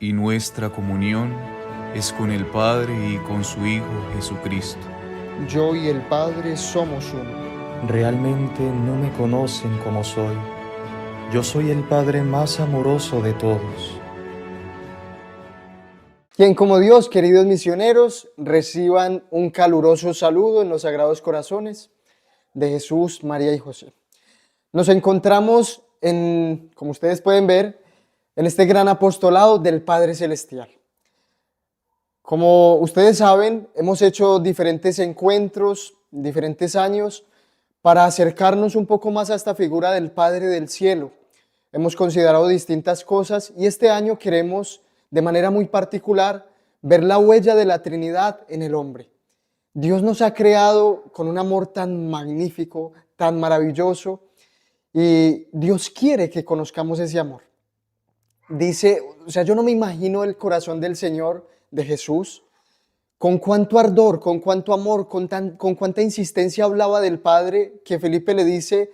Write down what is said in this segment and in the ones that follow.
y nuestra comunión es con el Padre y con su Hijo Jesucristo. Yo y el Padre somos uno. Realmente no me conocen como soy. Yo soy el Padre más amoroso de todos. Quien como Dios, queridos misioneros, reciban un caluroso saludo en los Sagrados Corazones de Jesús, María y José. Nos encontramos como ustedes pueden ver, en este gran apostolado del Padre Celestial. Como ustedes saben, hemos hecho diferentes encuentros, diferentes años, para acercarnos un poco más a esta figura del Padre del Cielo. Hemos considerado distintas cosas y este año queremos, de manera muy particular, ver la huella de la Trinidad en el hombre. Dios nos ha creado con un amor tan magnífico, tan maravilloso, y Dios quiere que conozcamos ese amor. Yo no me imagino el corazón del Señor, de Jesús, con cuánto ardor, con cuánto amor, con cuánta insistencia hablaba del Padre, que Felipe le dice: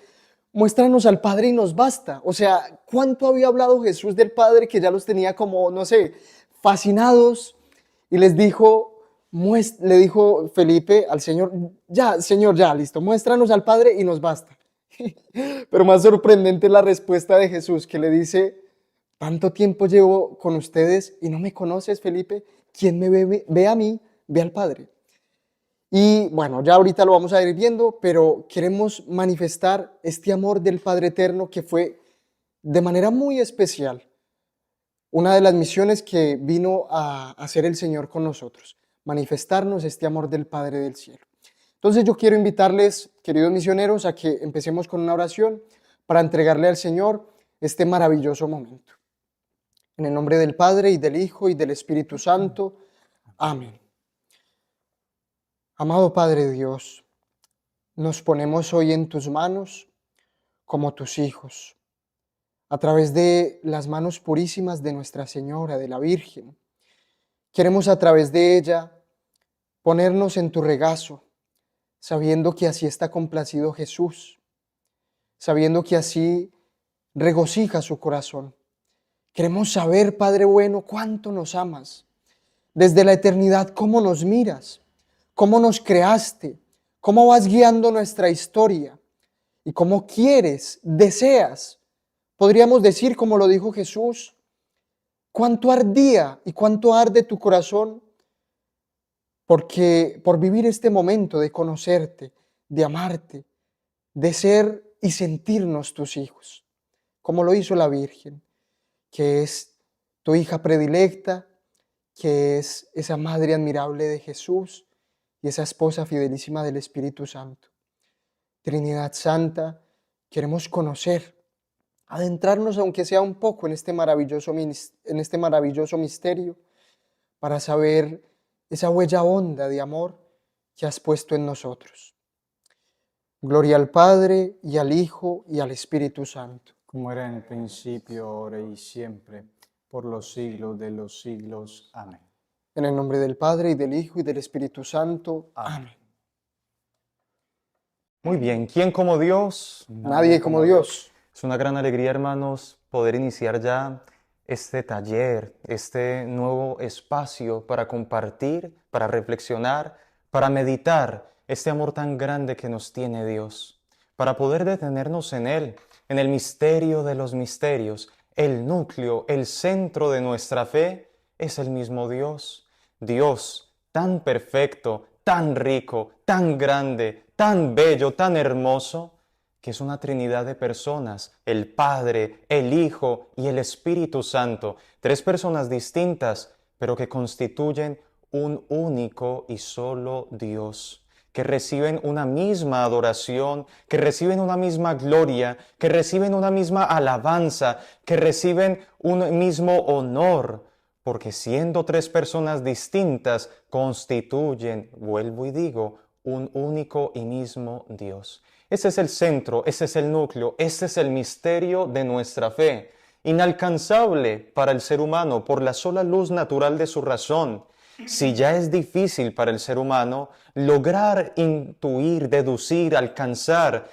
muéstranos al Padre y nos basta. O sea, cuánto había hablado Jesús del Padre, que ya los tenía como, no sé, fascinados, y le dijo Felipe al Señor: ya, Señor, ya, listo, muéstranos al Padre y nos basta. Pero más sorprendente es la respuesta de Jesús, que le dice: tanto tiempo llevo con ustedes y no me conoces, Felipe. Quien me ve a mí, ve al Padre. Y bueno, ya ahorita lo vamos a ir viendo, pero queremos manifestar este amor del Padre Eterno, que fue de manera muy especial una de las misiones que vino a hacer el Señor con nosotros, manifestarnos este amor del Padre del cielo. Entonces yo quiero invitarles, queridos misioneros, a que empecemos con una oración para entregarle al Señor este maravilloso momento. En el nombre del Padre, y del Hijo, y del Espíritu Santo. Amén. Amado Padre Dios, nos ponemos hoy en tus manos como tus hijos, a través de las manos purísimas de Nuestra Señora, de la Virgen. Queremos a través de ella ponernos en tu regazo, sabiendo que así está complacido Jesús, sabiendo que así regocija su corazón. Queremos saber, Padre bueno, cuánto nos amas. Desde la eternidad, cómo nos miras, cómo nos creaste, cómo vas guiando nuestra historia y cómo quieres, deseas. Podríamos decir, como lo dijo Jesús, cuánto ardía y cuánto arde tu corazón por vivir este momento de conocerte, de amarte, de ser y sentirnos tus hijos, como lo hizo la Virgen, que es tu hija predilecta, que es esa madre admirable de Jesús y esa esposa fidelísima del Espíritu Santo. Trinidad Santa, queremos conocer, adentrarnos aunque sea un poco en este maravilloso misterio, para saber esa huella honda de amor que has puesto en nosotros. Gloria al Padre, y al Hijo, y al Espíritu Santo. Como era en el principio, ahora y siempre, por los siglos de los siglos. Amén. En el nombre del Padre, y del Hijo, y del Espíritu Santo. Amén. Muy bien, ¿quién como Dios? Nadie como Dios. Es una gran alegría, hermanos, poder iniciar ya este taller, este nuevo espacio para compartir, para reflexionar, para meditar este amor tan grande que nos tiene Dios, para poder detenernos en Él, en el misterio de los misterios. El núcleo, el centro de nuestra fe es el mismo Dios. Dios tan perfecto, tan rico, tan grande, tan bello, tan hermoso, que es una trinidad de personas, el Padre, el Hijo y el Espíritu Santo, tres personas distintas, pero que constituyen un único y solo Dios, que reciben una misma adoración, que reciben una misma gloria, que reciben una misma alabanza, que reciben un mismo honor, porque siendo tres personas distintas, constituyen, vuelvo y digo, un único y mismo Dios. Ese es el centro, ese es el núcleo, ese es el misterio de nuestra fe, inalcanzable para el ser humano por la sola luz natural de su razón. Si ya es difícil para el ser humano lograr intuir, deducir, alcanzar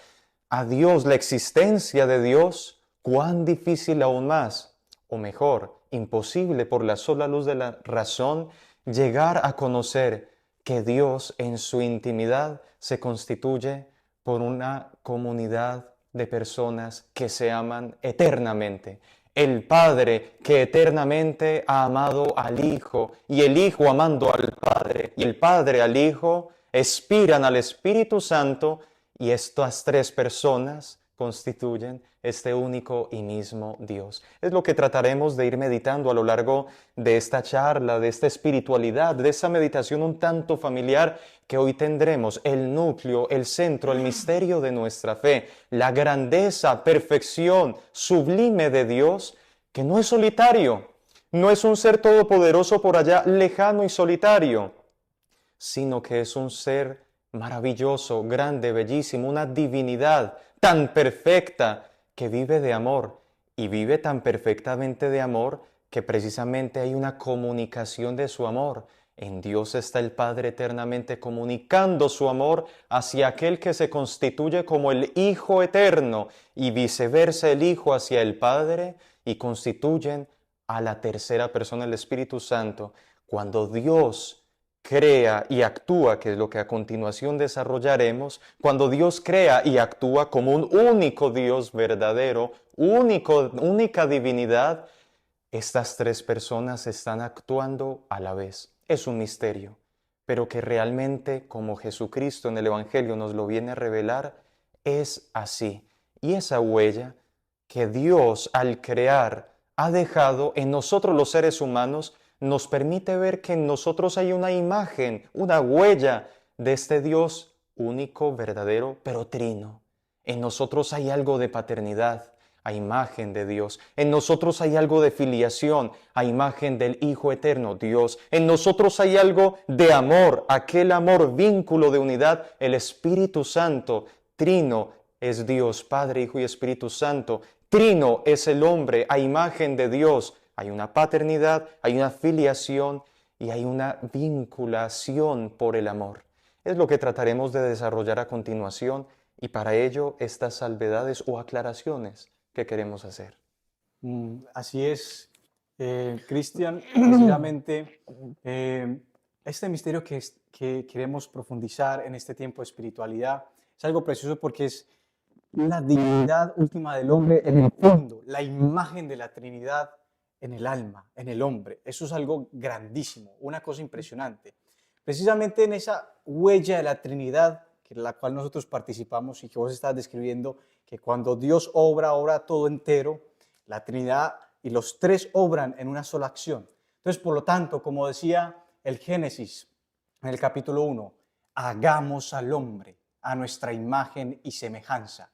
a Dios, la existencia de Dios, cuán difícil aún más, o mejor, imposible por la sola luz de la razón llegar a conocer que Dios en su intimidad se constituye por una comunidad de personas que se aman eternamente. El Padre que eternamente ha amado al Hijo, y el Hijo amando al Padre, y el Padre al Hijo, expiran al Espíritu Santo, y estas tres personas constituyen este único y mismo Dios. Es lo que trataremos de ir meditando a lo largo de esta charla, de esta espiritualidad, de esa meditación un tanto familiar que hoy tendremos, el núcleo, el centro, el misterio de nuestra fe, la grandeza, perfección, sublime de Dios, que no es solitario, no es un ser todopoderoso por allá, lejano y solitario, sino que es un ser maravilloso, grande, bellísimo, una divinidad tan perfecta que vive de amor, y vive tan perfectamente de amor que precisamente hay una comunicación de su amor. En Dios está el Padre eternamente comunicando su amor hacia aquel que se constituye como el Hijo eterno, y viceversa el Hijo hacia el Padre, y constituyen a la tercera persona, el Espíritu Santo. Cuando Dios crea y actúa, que es lo que a continuación desarrollaremos, cuando Dios crea y actúa como un único Dios verdadero, única divinidad, estas tres personas están actuando a la vez. Es un misterio, pero que realmente, como Jesucristo en el Evangelio nos lo viene a revelar, es así. Y esa huella que Dios al crear ha dejado en nosotros los seres humanos nos permite ver que en nosotros hay una imagen, una huella de este Dios único, verdadero, pero trino. En nosotros hay algo de paternidad, a imagen de Dios. En nosotros hay algo de filiación, a imagen del Hijo eterno, Dios. En nosotros hay algo de amor, aquel amor, vínculo de unidad, el Espíritu Santo. Trino es Dios, Padre, Hijo y Espíritu Santo. Trino es el hombre, a imagen de Dios. Hay una paternidad, hay una filiación y hay una vinculación por el amor. Es lo que trataremos de desarrollar a continuación, y para ello estas salvedades o aclaraciones que queremos hacer. Así es, Cristian, precisamente este misterio que queremos profundizar en este tiempo de espiritualidad es algo precioso porque es la dignidad última del hombre en el fondo, la imagen de la Trinidad en el alma, en el hombre. Eso es algo grandísimo, una cosa impresionante. Precisamente en esa huella de la Trinidad, que es la cual nosotros participamos y que vos estás describiendo, que cuando Dios obra todo entero, la Trinidad y los tres obran en una sola acción. Entonces, por lo tanto, como decía el Génesis en el capítulo 1, hagamos al hombre a nuestra imagen y semejanza.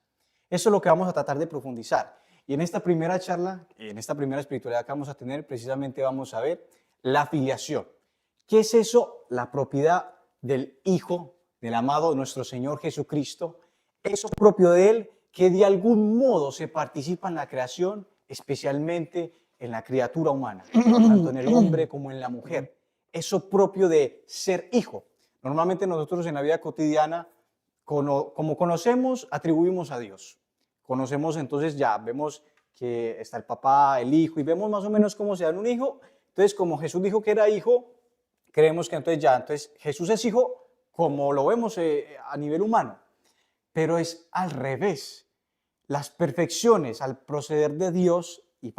Eso es lo que vamos a tratar de profundizar. Y en esta primera charla, en esta primera espiritualidad que vamos a tener, precisamente vamos a ver la filiación. ¿Qué es eso? La propiedad del Hijo, del amado nuestro Señor Jesucristo, eso propio de Él, que de algún modo se participa en la creación, especialmente en la criatura humana, tanto en el hombre como en la mujer. Eso propio de ser hijo. Normalmente nosotros en la vida cotidiana, como conocemos, atribuimos a Dios. Conocemos, entonces ya vemos que está el papá, el hijo, y vemos más o menos cómo se da un hijo. Entonces, como Jesús dijo que era hijo, creemos que entonces Jesús es hijo como lo vemos a nivel humano. Pero es al revés. Las perfecciones al proceder de Dios y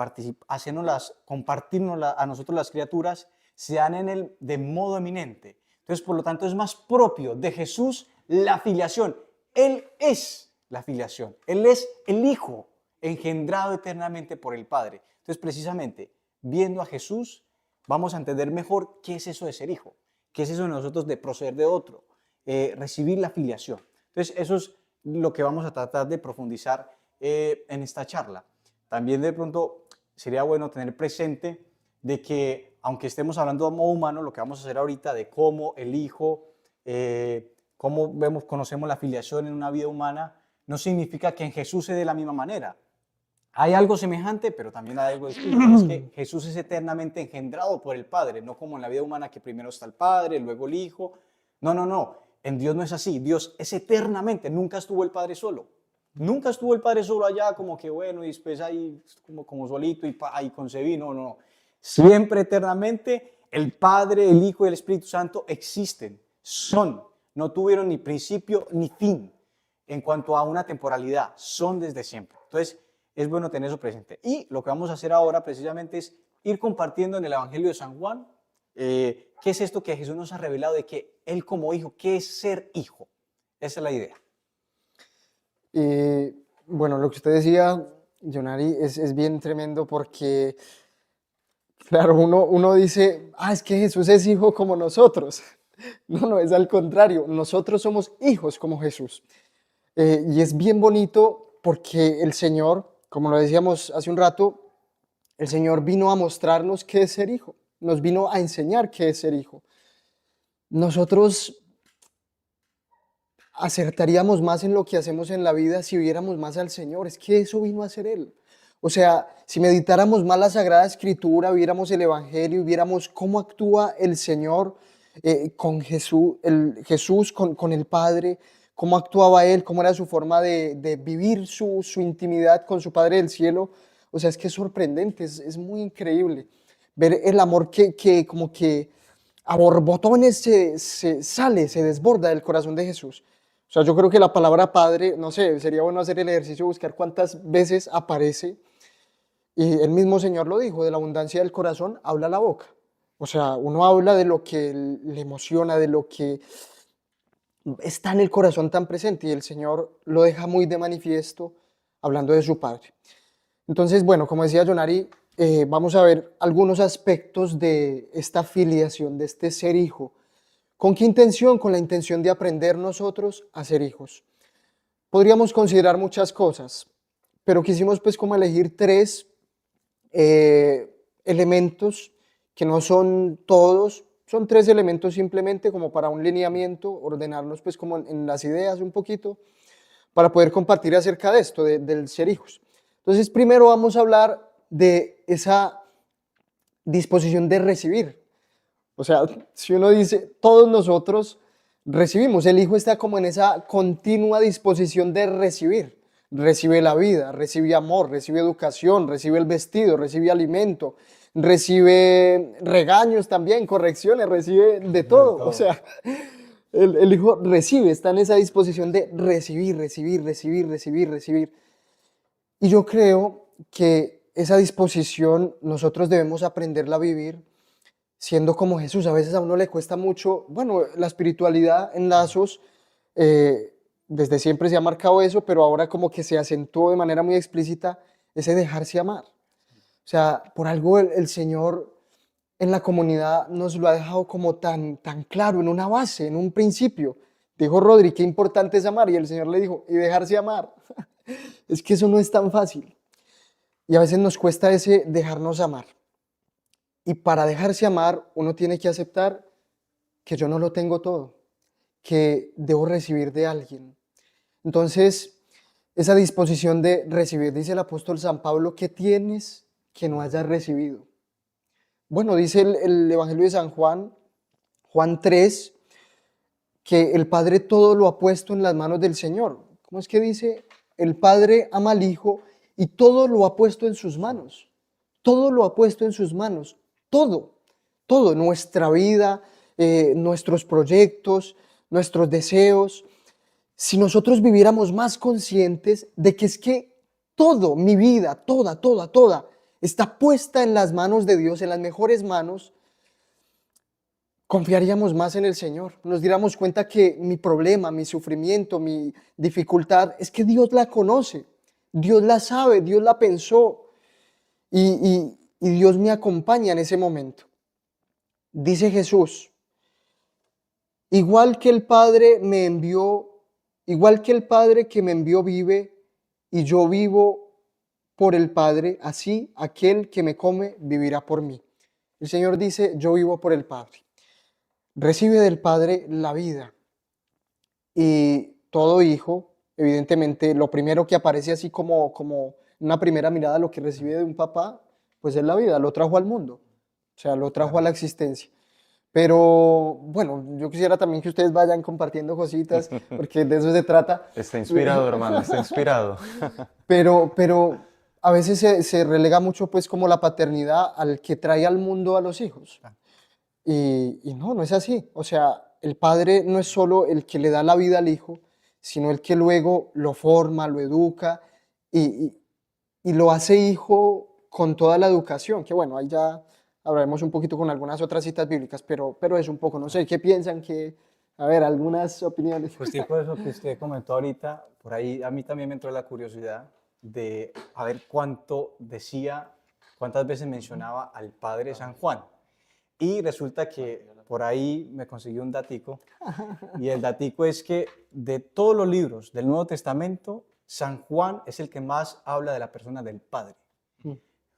compartirnos a nosotros las criaturas se dan en Él de modo eminente. Entonces, por lo tanto, es más propio de Jesús la filiación. Él es la filiación. Él es el Hijo engendrado eternamente por el Padre. Entonces, precisamente, viendo a Jesús, vamos a entender mejor qué es eso de ser hijo, qué es eso de nosotros de proceder de otro, recibir la filiación. Entonces, eso es lo que vamos a tratar de profundizar en esta charla. También de pronto sería bueno tener presente de que, aunque estemos hablando de modo humano, lo que vamos a hacer ahorita de cómo el Hijo, cómo conocemos la filiación en una vida humana, no significa que en Jesús se dé de la misma manera. Hay algo semejante, pero también hay algo distinto. Es que Jesús es eternamente engendrado por el Padre, no como en la vida humana que primero está el Padre, luego el Hijo. No. En Dios no es así. Dios es eternamente. Nunca estuvo el Padre solo. Nunca estuvo el Padre solo allá como que bueno, y después ahí como solito y concebí. No. Siempre, eternamente, el Padre, el Hijo y el Espíritu Santo existen, son, no tuvieron ni principio ni fin en cuanto a una temporalidad, son desde siempre. Entonces, es bueno tener eso presente. Y lo que vamos a hacer ahora precisamente es ir compartiendo en el Evangelio de San Juan qué es esto que Jesús nos ha revelado de que Él como hijo, ¿qué es ser hijo? Esa es la idea. Bueno, lo que usted decía, Jonari, es bien tremendo porque, claro, uno dice, es que Jesús es hijo como nosotros. No, es al contrario, nosotros somos hijos como Jesús. Y es bien bonito porque el Señor, como lo decíamos hace un rato, el Señor vino a mostrarnos qué es ser hijo, nos vino a enseñar qué es ser hijo. Nosotros acertaríamos más en lo que hacemos en la vida si viéramos más al Señor, es que eso vino a hacer Él. O sea, si meditáramos más la Sagrada Escritura, viéramos el Evangelio, viéramos cómo actúa el Señor con Jesús con el Padre, cómo actuaba Él, cómo era su forma de vivir su intimidad con su Padre del cielo. O sea, es que es sorprendente, es muy increíble ver el amor que como que a borbotones se desborda del corazón de Jesús. O sea, yo creo que la palabra Padre, no sé, sería bueno hacer el ejercicio, buscar cuántas veces aparece. Y el mismo Señor lo dijo, de la abundancia del corazón habla la boca. O sea, uno habla de lo que le emociona, de lo que está en el corazón tan presente, y el Señor lo deja muy de manifiesto hablando de su Padre. Entonces, bueno, como decía Jonari, vamos a ver algunos aspectos de esta filiación, de este ser hijo. ¿Con qué intención? Con la intención de aprender nosotros a ser hijos. Podríamos considerar muchas cosas, pero quisimos pues como elegir tres elementos que no son todos, son tres elementos simplemente como para un lineamiento, ordenarnos pues como en las ideas un poquito, para poder compartir acerca de esto, del ser hijos. Entonces primero vamos a hablar de esa disposición de recibir. O sea, si uno dice, todos nosotros recibimos, el hijo está como en esa continua disposición de recibir. Recibe la vida, recibe amor, recibe educación, recibe el vestido, recibe alimento, recibe regaños también, correcciones, recibe de todo. O sea, el hijo recibe, está en esa disposición de recibir, recibir, recibir, recibir, recibir. Y yo creo que esa disposición nosotros debemos aprenderla a vivir siendo como Jesús. A veces a uno le cuesta mucho, bueno, la espiritualidad en lazos, desde siempre se ha marcado eso, pero ahora como que se acentuó de manera muy explícita ese dejarse amar. O sea, por algo el Señor en la comunidad nos lo ha dejado como tan claro, en una base, en un principio. Dijo Rodri, qué importante es amar, y el Señor le dijo, y dejarse amar. Es que eso no es tan fácil. Y a veces nos cuesta ese dejarnos amar. Y para dejarse amar, uno tiene que aceptar que yo no lo tengo todo, que debo recibir de alguien. Entonces, esa disposición de recibir, dice el apóstol San Pablo, ¿qué tienes que no hayas recibido? Bueno, dice el Evangelio de San Juan, Juan 3, que el Padre todo lo ha puesto en las manos del Señor. ¿Cómo es que dice? El Padre ama al Hijo y todo lo ha puesto en sus manos. Todo lo ha puesto en sus manos. Todo, nuestra vida, nuestros proyectos, nuestros deseos. Si nosotros viviéramos más conscientes de que es que todo, mi vida, toda, está puesta en las manos de Dios, en las mejores manos, confiaríamos más en el Señor. Nos diéramos cuenta que mi problema, mi sufrimiento, mi dificultad, es que Dios la conoce, Dios la sabe, Dios la pensó y Dios me acompaña en ese momento. Dice Jesús, igual que el Padre que me envió vive y yo vivo por el Padre, así aquel que me come vivirá por mí. El Señor dice, yo vivo por el Padre. Recibe del Padre la vida. Y todo hijo, evidentemente, lo primero que aparece así como una primera mirada, lo que recibe de un papá, pues es la vida, lo trajo al mundo, o sea, lo trajo a la existencia. Pero bueno, yo quisiera también que ustedes vayan compartiendo cositas, porque de eso se trata. Está inspirado, hermano, está inspirado. Pero a veces se relega mucho pues como la paternidad al que trae al mundo a los hijos. Y no, no es así. O sea, el padre no es solo el que le da la vida al hijo, sino el que luego lo forma, lo educa y, y- y lo hace hijo con toda la educación, que bueno, ahí ya hablaremos un poquito con algunas otras citas bíblicas, pero es un poco, no sé, ¿qué piensan? A ver, algunas opiniones. Pues tipo eso que usted comentó ahorita, por ahí a mí también me entró la curiosidad de a ver cuánto decía, cuántas veces mencionaba al Padre San Juan. Y resulta que por ahí me consiguió un datico, y el datico es que de todos los libros del Nuevo Testamento, San Juan es el que más habla de la persona del Padre.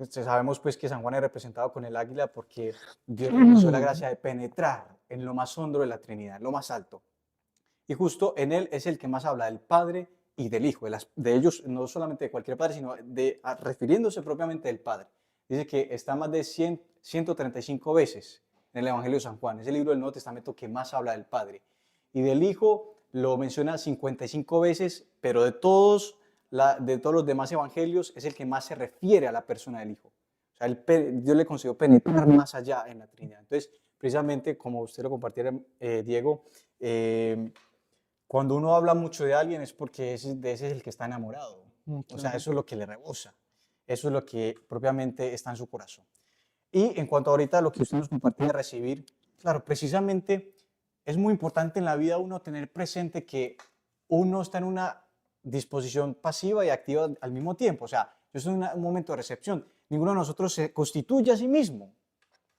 Sabemos pues que San Juan es representado con el águila porque Dios le dio la gracia de penetrar en lo más hondo de la Trinidad, lo más alto. Y justo en él es el que más habla del Padre y del Hijo, de ellos, no solamente de cualquier padre, sino refiriéndose propiamente del Padre. Dice que está más de 135 veces en el Evangelio de San Juan. Es el libro del Nuevo Testamento que más habla del Padre. Y del Hijo lo menciona 55 veces, pero de todos los demás evangelios es el que más se refiere a la persona del Hijo. O sea, Dios le concedió penetrar más allá en la Trinidad. Entonces, precisamente como usted lo compartiera, Diego, cuando uno habla mucho de alguien es porque ese es el que está enamorado. O sea, eso es lo que le rebosa. Eso es lo que propiamente está en su corazón. Y en cuanto ahorita a lo que usted nos compartía de recibir, claro, precisamente es muy importante en la vida uno tener presente que uno está en una disposición pasiva y activa al mismo tiempo. O sea, yo estoy en un momento de recepción. Ninguno de nosotros se constituye a sí mismo.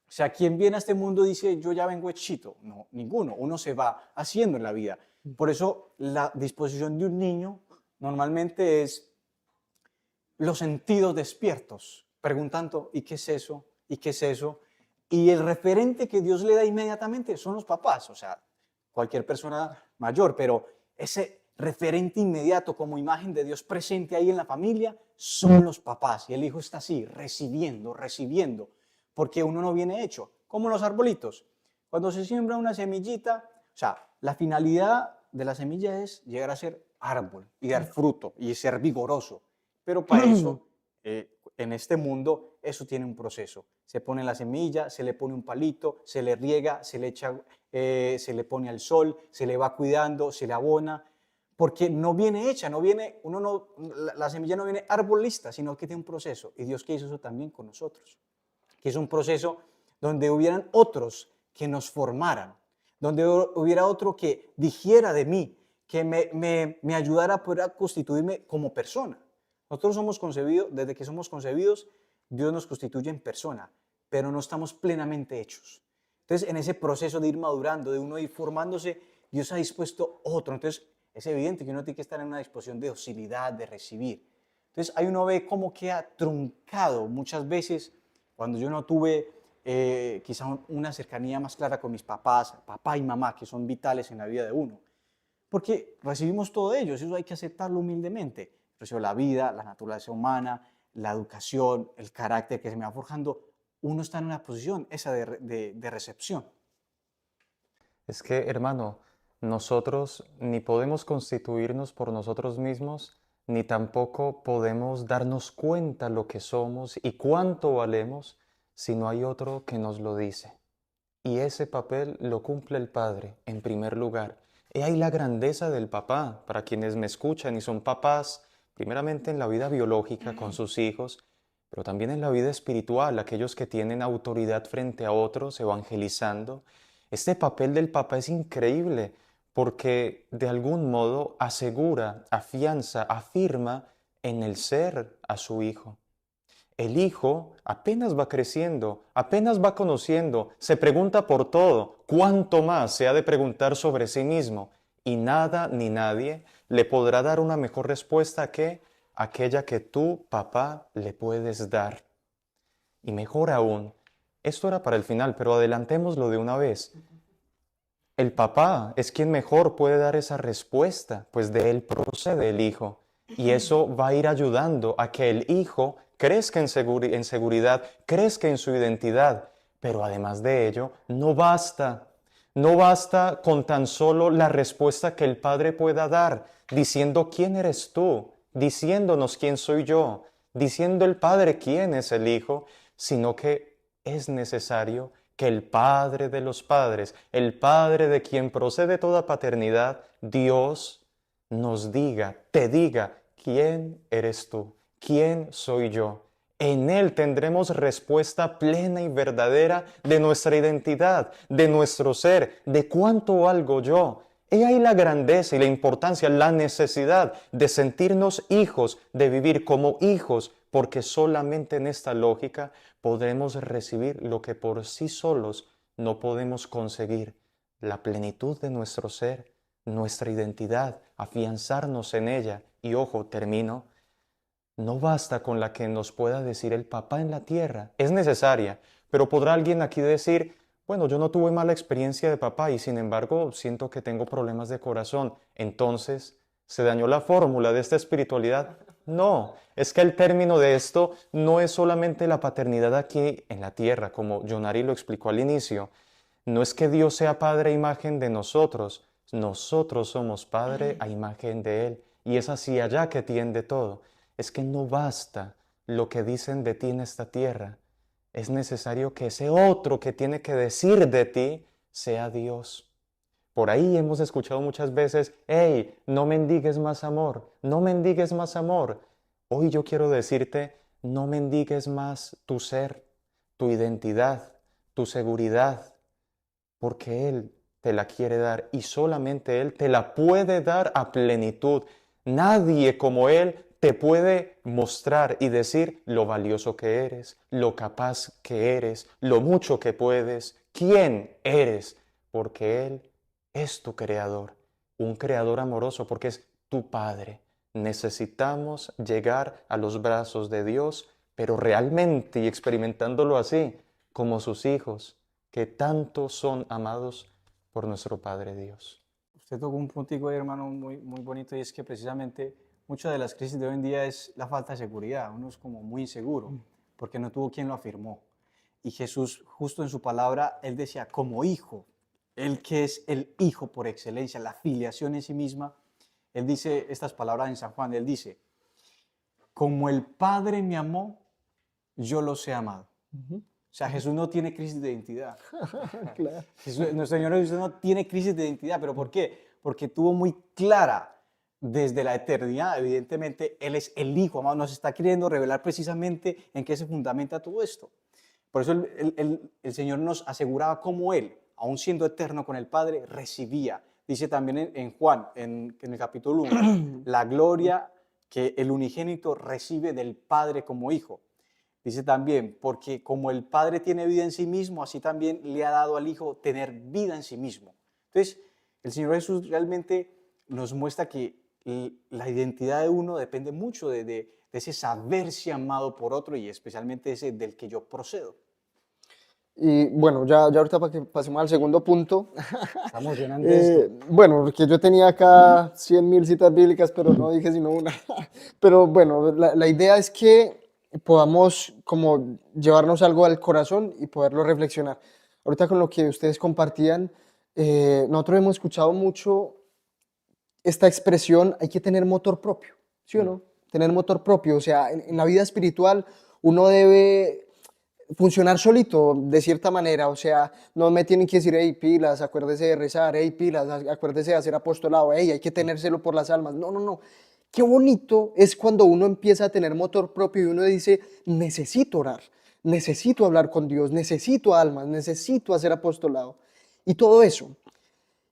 O sea, ¿quién viene a este mundo dice yo ya vengo hechito? No, ninguno. Uno se va haciendo en la vida. Por eso la disposición de un niño normalmente es los sentidos despiertos, preguntando ¿y qué es eso? ¿Y qué es eso? Y el referente que Dios le da inmediatamente son los papás, o sea, cualquier persona mayor, pero ese referente inmediato como imagen de Dios presente ahí en la familia son los papás. Y el hijo está así, recibiendo, porque uno no viene hecho, como los arbolitos. Cuando se siembra una semillita, o sea, la finalidad de la semilla es llegar a ser árbol y dar fruto y ser vigoroso. Pero para eso, en este mundo, eso tiene un proceso. Se pone la semilla, se le pone un palito, se le riega, se le pone al sol, se le va cuidando, se le abona, porque no viene hecha, la semilla no viene árbol lista, sino que tiene un proceso. Y Dios que hizo eso también con nosotros, que es un proceso donde hubieran otros que nos formaran, donde hubiera otro que dijera de mí, que me ayudara a poder constituirme como persona. Nosotros somos concebidos, desde que somos concebidos, Dios nos constituye en persona, pero no estamos plenamente hechos. Entonces, en ese proceso de ir madurando, de uno ir formándose, Dios ha dispuesto otro. Entonces, es evidente que uno tiene que estar en una disposición de docilidad, de recibir. Entonces, ahí uno ve cómo queda truncado muchas veces cuando yo no tuve quizá una cercanía más clara con mis papás, papá y mamá, que son vitales en la vida de uno. Porque recibimos todo de ellos, eso hay que aceptarlo humildemente. Recibo la vida, la naturaleza humana, la educación, el carácter que se me va forjando. Uno está en una posición esa de recepción. Es que, hermano, nosotros ni podemos constituirnos por nosotros mismos, ni tampoco podemos darnos cuenta lo que somos y cuánto valemos si no hay otro que nos lo dice. Y ese papel lo cumple el Padre en primer lugar. He ahí la grandeza del papá, para quienes me escuchan y son papás, primeramente en la vida biológica con sus hijos, pero también en la vida espiritual, aquellos que tienen autoridad frente a otros, evangelizando. Este papel del papá es increíble porque de algún modo asegura, afianza, afirma en el ser a su hijo. El hijo apenas va creciendo, apenas va conociendo, se pregunta por todo, cuánto más se ha de preguntar sobre sí mismo, y nada ni nadie le podrá dar una mejor respuesta que aquella que tú, papá, le puedes dar. Y mejor aún, esto era para el final, pero adelantémoslo de una vez. El papá es quien mejor puede dar esa respuesta, pues de él procede el hijo. Y eso va a ir ayudando a que el hijo crezca en seguridad, crezca en su identidad. Pero además de ello, no basta con tan solo la respuesta que el padre pueda dar, diciendo quién eres tú, diciéndonos quién soy yo, diciendo el Padre quién es el Hijo, sino que es necesario que el Padre de los padres, el Padre de quien procede toda paternidad, Dios, nos diga, te diga, ¿quién eres tú? ¿Quién soy yo? En Él tendremos respuesta plena y verdadera de nuestra identidad, de nuestro ser, de cuánto valgo yo. He ahí la grandeza y la importancia, la necesidad de sentirnos hijos, de vivir como hijos, porque solamente en esta lógica podemos recibir lo que por sí solos no podemos conseguir, la plenitud de nuestro ser, nuestra identidad, afianzarnos en ella. Y ojo, termino, no basta con la que nos pueda decir el papá en la tierra, es necesaria, pero podrá alguien aquí decir, bueno, yo no tuve mala experiencia de papá y sin embargo siento que tengo problemas de corazón. Entonces, ¿se dañó la fórmula de esta espiritualidad? No, es que el término de esto no es solamente la paternidad aquí en la tierra, como Jonari lo explicó al inicio. No es que Dios sea padre a imagen de nosotros somos padre a imagen de Él. Y es hacia allá que tiende todo. Es que no basta lo que dicen de ti en esta tierra. Es necesario que ese otro que tiene que decir de ti sea Dios. Por ahí hemos escuchado muchas veces, hey, no mendigues más amor, no mendigues más amor. Hoy yo quiero decirte, no mendigues más tu ser, tu identidad, tu seguridad, porque Él te la quiere dar y solamente Él te la puede dar a plenitud. Nadie como Él te puede mostrar y decir lo valioso que eres, lo capaz que eres, lo mucho que puedes, quién eres, porque Él es tu creador, un creador amoroso, porque es tu Padre. Necesitamos llegar a los brazos de Dios, pero realmente y experimentándolo así, como sus hijos, que tanto son amados por nuestro Padre Dios. Usted tocó un puntico ahí, hermano, muy, muy bonito, y es que precisamente muchas de las crisis de hoy en día es la falta de seguridad. Uno es como muy inseguro porque no tuvo quien lo afirmó. Y Jesús, justo en su palabra, Él decía, como hijo, Él que es el hijo por excelencia, la filiación en sí misma, Él dice estas palabras en San Juan, Él dice, como el Padre me amó, yo los he amado. O sea, Jesús no tiene crisis de identidad. Claro. Nuestro Señor Jesús no tiene crisis de identidad, ¿pero por qué? Porque tuvo muy clara desde la eternidad, evidentemente, Él es el Hijo, amado, nos está queriendo revelar precisamente en qué se fundamenta todo esto. Por eso el Señor nos aseguraba cómo Él, aun siendo eterno con el Padre, recibía. Dice también en Juan, en el capítulo 1, la gloria que el unigénito recibe del Padre como Hijo. Dice también, porque como el Padre tiene vida en sí mismo, así también le ha dado al Hijo tener vida en sí mismo. Entonces, el Señor Jesús realmente nos muestra que la identidad de uno depende mucho de ese saberse amado por otro y especialmente ese del que yo procedo. Y bueno, ya ahorita para que pasemos al segundo punto. Está emocionante esto. Bueno, porque yo tenía acá 100.000 citas bíblicas, pero no dije sino una. Pero bueno, la idea es que podamos como llevarnos algo al corazón y poderlo reflexionar. Ahorita con lo que ustedes compartían, nosotros hemos escuchado mucho esta expresión, hay que tener motor propio, ¿sí o no? Tener motor propio, o sea, en la vida espiritual uno debe funcionar solito, de cierta manera, o sea, no me tienen que decir, hey, pilas, acuérdese de rezar, hey, pilas, acuérdese de hacer apostolado, hey, hay que tenérselo por las almas. No, no, no. Qué bonito es cuando uno empieza a tener motor propio y uno dice, necesito orar, necesito hablar con Dios, necesito almas, necesito hacer apostolado. Y todo eso.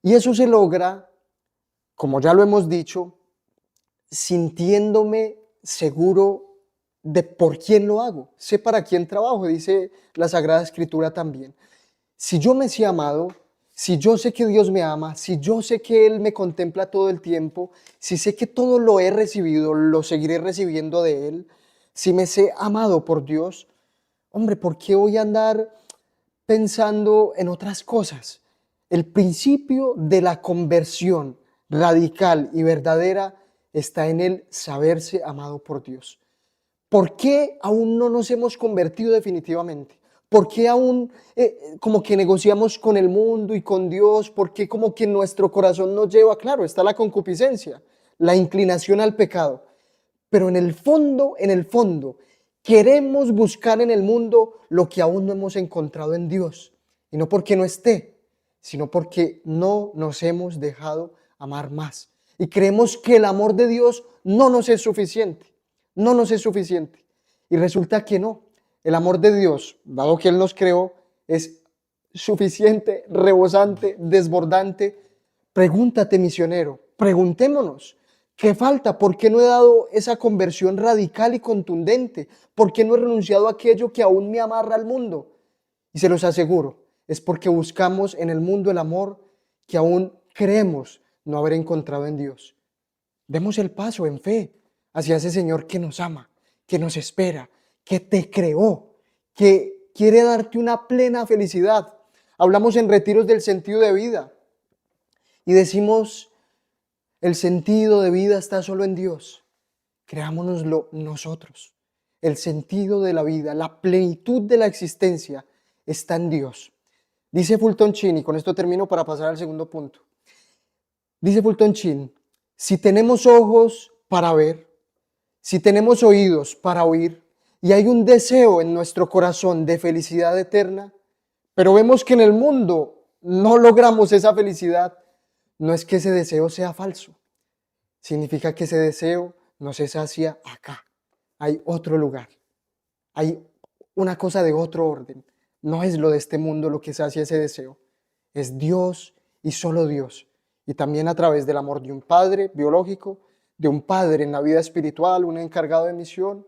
Y eso se logra, como ya lo hemos dicho, sintiéndome seguro de por quién lo hago, sé para quién trabajo, dice la Sagrada Escritura también. Si yo me sé amado, si yo sé que Dios me ama, si yo sé que Él me contempla todo el tiempo, si sé que todo lo he recibido, lo seguiré recibiendo de Él, si me sé amado por Dios, hombre, ¿por qué voy a andar pensando en otras cosas? El principio de la conversión radical y verdadera está en el saberse amado por Dios. ¿Por qué aún no nos hemos convertido definitivamente? ¿Por qué aún como que negociamos con el mundo y con Dios? ¿Por qué como que nuestro corazón nos lleva? Claro, está la concupiscencia, la inclinación al pecado. pero en el fondo, queremos buscar en el mundo lo que aún no hemos encontrado en Dios. Y no porque no esté, sino porque no nos hemos dejado amar más. Y creemos que el amor de Dios no nos es suficiente. No nos es suficiente. Y resulta que no. El amor de Dios, dado que Él nos creó, es suficiente, rebosante, desbordante. Pregúntate, misionero, preguntémonos, ¿qué falta? ¿Por qué no he dado esa conversión radical y contundente? ¿Por qué no he renunciado a aquello que aún me amarra al mundo? Y se los aseguro, es porque buscamos en el mundo el amor que aún creemos no haber encontrado en Dios. Demos el paso en fe hacia ese Señor que nos ama, que nos espera, que te creó, que quiere darte una plena felicidad. Hablamos en retiros del sentido de vida y decimos, el sentido de vida está solo en Dios. Creámonoslo nosotros. El sentido de la vida, la plenitud de la existencia está en Dios. Dice Fulton Sheen, y con esto termino para pasar al segundo punto. Dice Fulton Sheen, si tenemos ojos para ver, si tenemos oídos para oír, y hay un deseo en nuestro corazón de felicidad eterna, pero vemos que en el mundo no logramos esa felicidad, no es que ese deseo sea falso. Significa que ese deseo no se sacia acá. Hay otro lugar. Hay una cosa de otro orden. No es lo de este mundo lo que sacia ese deseo. Es Dios y solo Dios. Y también a través del amor de un padre biológico, de un padre en la vida espiritual, un encargado de misión,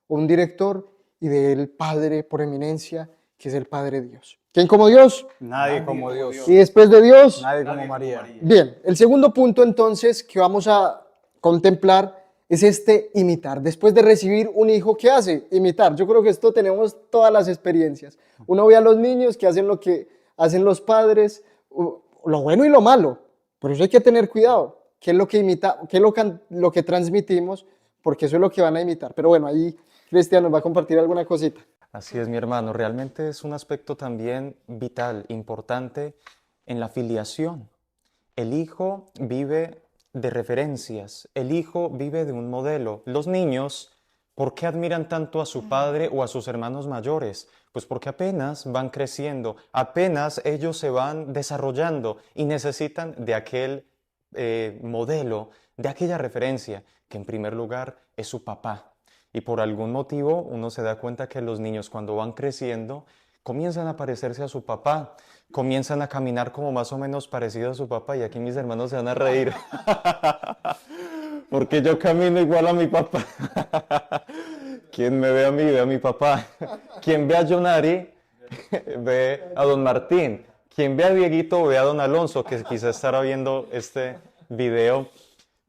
o un director, y del Padre por eminencia, que es el Padre Dios. ¿Quién como Dios? Nadie como Dios. Y después de Dios, Nadie como María. bien, el segundo punto entonces que vamos a contemplar es este imitar. Después de recibir un hijo, ¿qué hace? Imitar. Yo creo que esto tenemos todas las experiencias. Uno ve a los niños que hacen lo que hacen los padres, lo bueno y lo malo. Por eso hay que tener cuidado. ¿Qué es lo que imita? ¿Qué es lo que transmitimos? Porque eso es lo que van a imitar. Pero bueno, ahí Cristian nos va a compartir alguna cosita. Así es, mi hermano. Realmente es un aspecto también vital, importante en la filiación. El hijo vive de referencias, el hijo vive de un modelo. Los niños, ¿por qué admiran tanto a su padre o a sus hermanos mayores? Pues porque apenas van creciendo, apenas ellos se van desarrollando y necesitan de aquel modelo, de aquella referencia, que en primer lugar es su papá. Y por algún motivo uno se da cuenta que los niños cuando van creciendo comienzan a parecerse a su papá, comienzan a caminar como más o menos parecido a su papá, y aquí mis hermanos se van a reír. Porque yo camino igual a mi papá. Quien me ve a mí, ve a mi papá. Quien ve a Jonari, ve a don Martín. Quien ve a Dieguito, ve a don Alonso, que quizá estará viendo este video.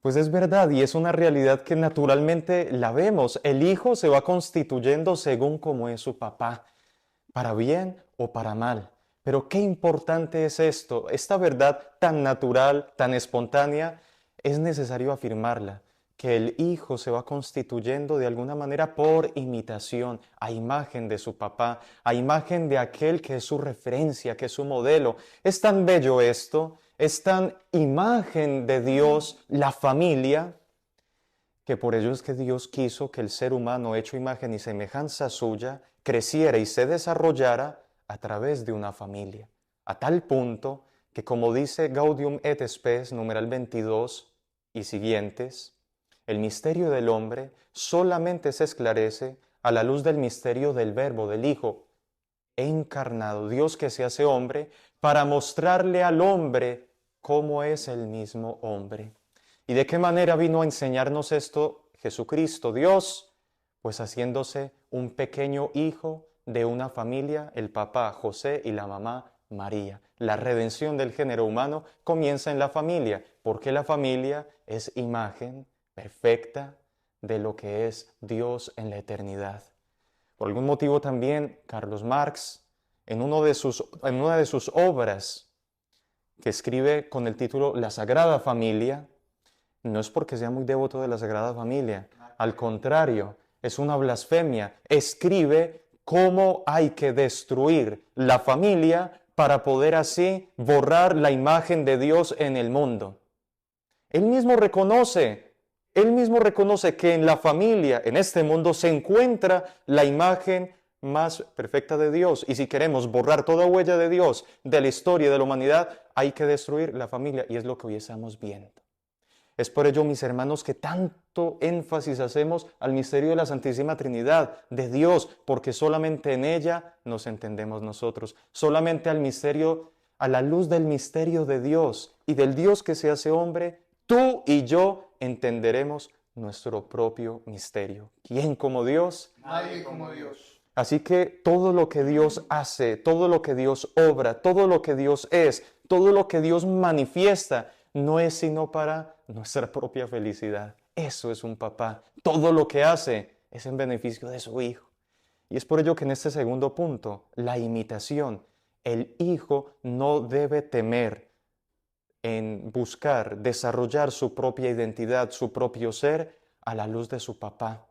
Pues es verdad, y es una realidad que naturalmente la vemos. El hijo se va constituyendo según como es su papá, para bien o para mal. Pero qué importante es esto, esta verdad tan natural, tan espontánea, es necesario afirmarla, que el hijo se va constituyendo de alguna manera por imitación, a imagen de su papá, a imagen de aquel que es su referencia, que es su modelo. Es tan bello esto, es tan imagen de Dios, la familia, que por ello es que Dios quiso que el ser humano, hecho imagen y semejanza suya, creciera y se desarrollara a través de una familia, a tal punto que, como dice Gaudium et Spes, numeral 22 y siguientes, el misterio del hombre solamente se esclarece a la luz del misterio del Verbo, del Hijo encarnado, Dios que se hace hombre, para mostrarle al hombre cómo es el mismo hombre. ¿Y de qué manera vino a enseñarnos esto Jesucristo, Dios? Pues haciéndose un pequeño hijo de una familia, el papá José y la mamá María. La redención del género humano comienza en la familia, porque la familia es imagen perfecta de lo que es Dios en la eternidad. Por algún motivo también Carlos Marx, en una de sus obras que escribe con el título La Sagrada Familia, no es porque sea muy devoto de la Sagrada Familia, al contrario, es una blasfemia. Escribe cómo hay que destruir la familia para poder así borrar la imagen de Dios en el mundo. Él mismo reconoce Él mismo reconoce que en la familia, en este mundo, se encuentra la imagen más perfecta de Dios. Y si queremos borrar toda huella de Dios de la historia de la humanidad, hay que destruir la familia. Y es lo que hoy estamos viendo. Es por ello, mis hermanos, que tanto énfasis hacemos al misterio de la Santísima Trinidad, de Dios, porque solamente en ella nos entendemos nosotros. Solamente al misterio, a la luz del misterio de Dios y del Dios que se hace hombre, tú y yo entenderemos nuestro propio misterio. ¿Quién como Dios? Nadie como Dios. Así que todo lo que Dios hace, todo lo que Dios obra, todo lo que Dios es, todo lo que Dios manifiesta, no es sino para nuestra propia felicidad. Eso es un papá. Todo lo que hace es en beneficio de su hijo. Y es por ello que en este segundo punto, la imitación, el hijo no debe temer en buscar desarrollar su propia identidad, su propio ser a la luz de su papá.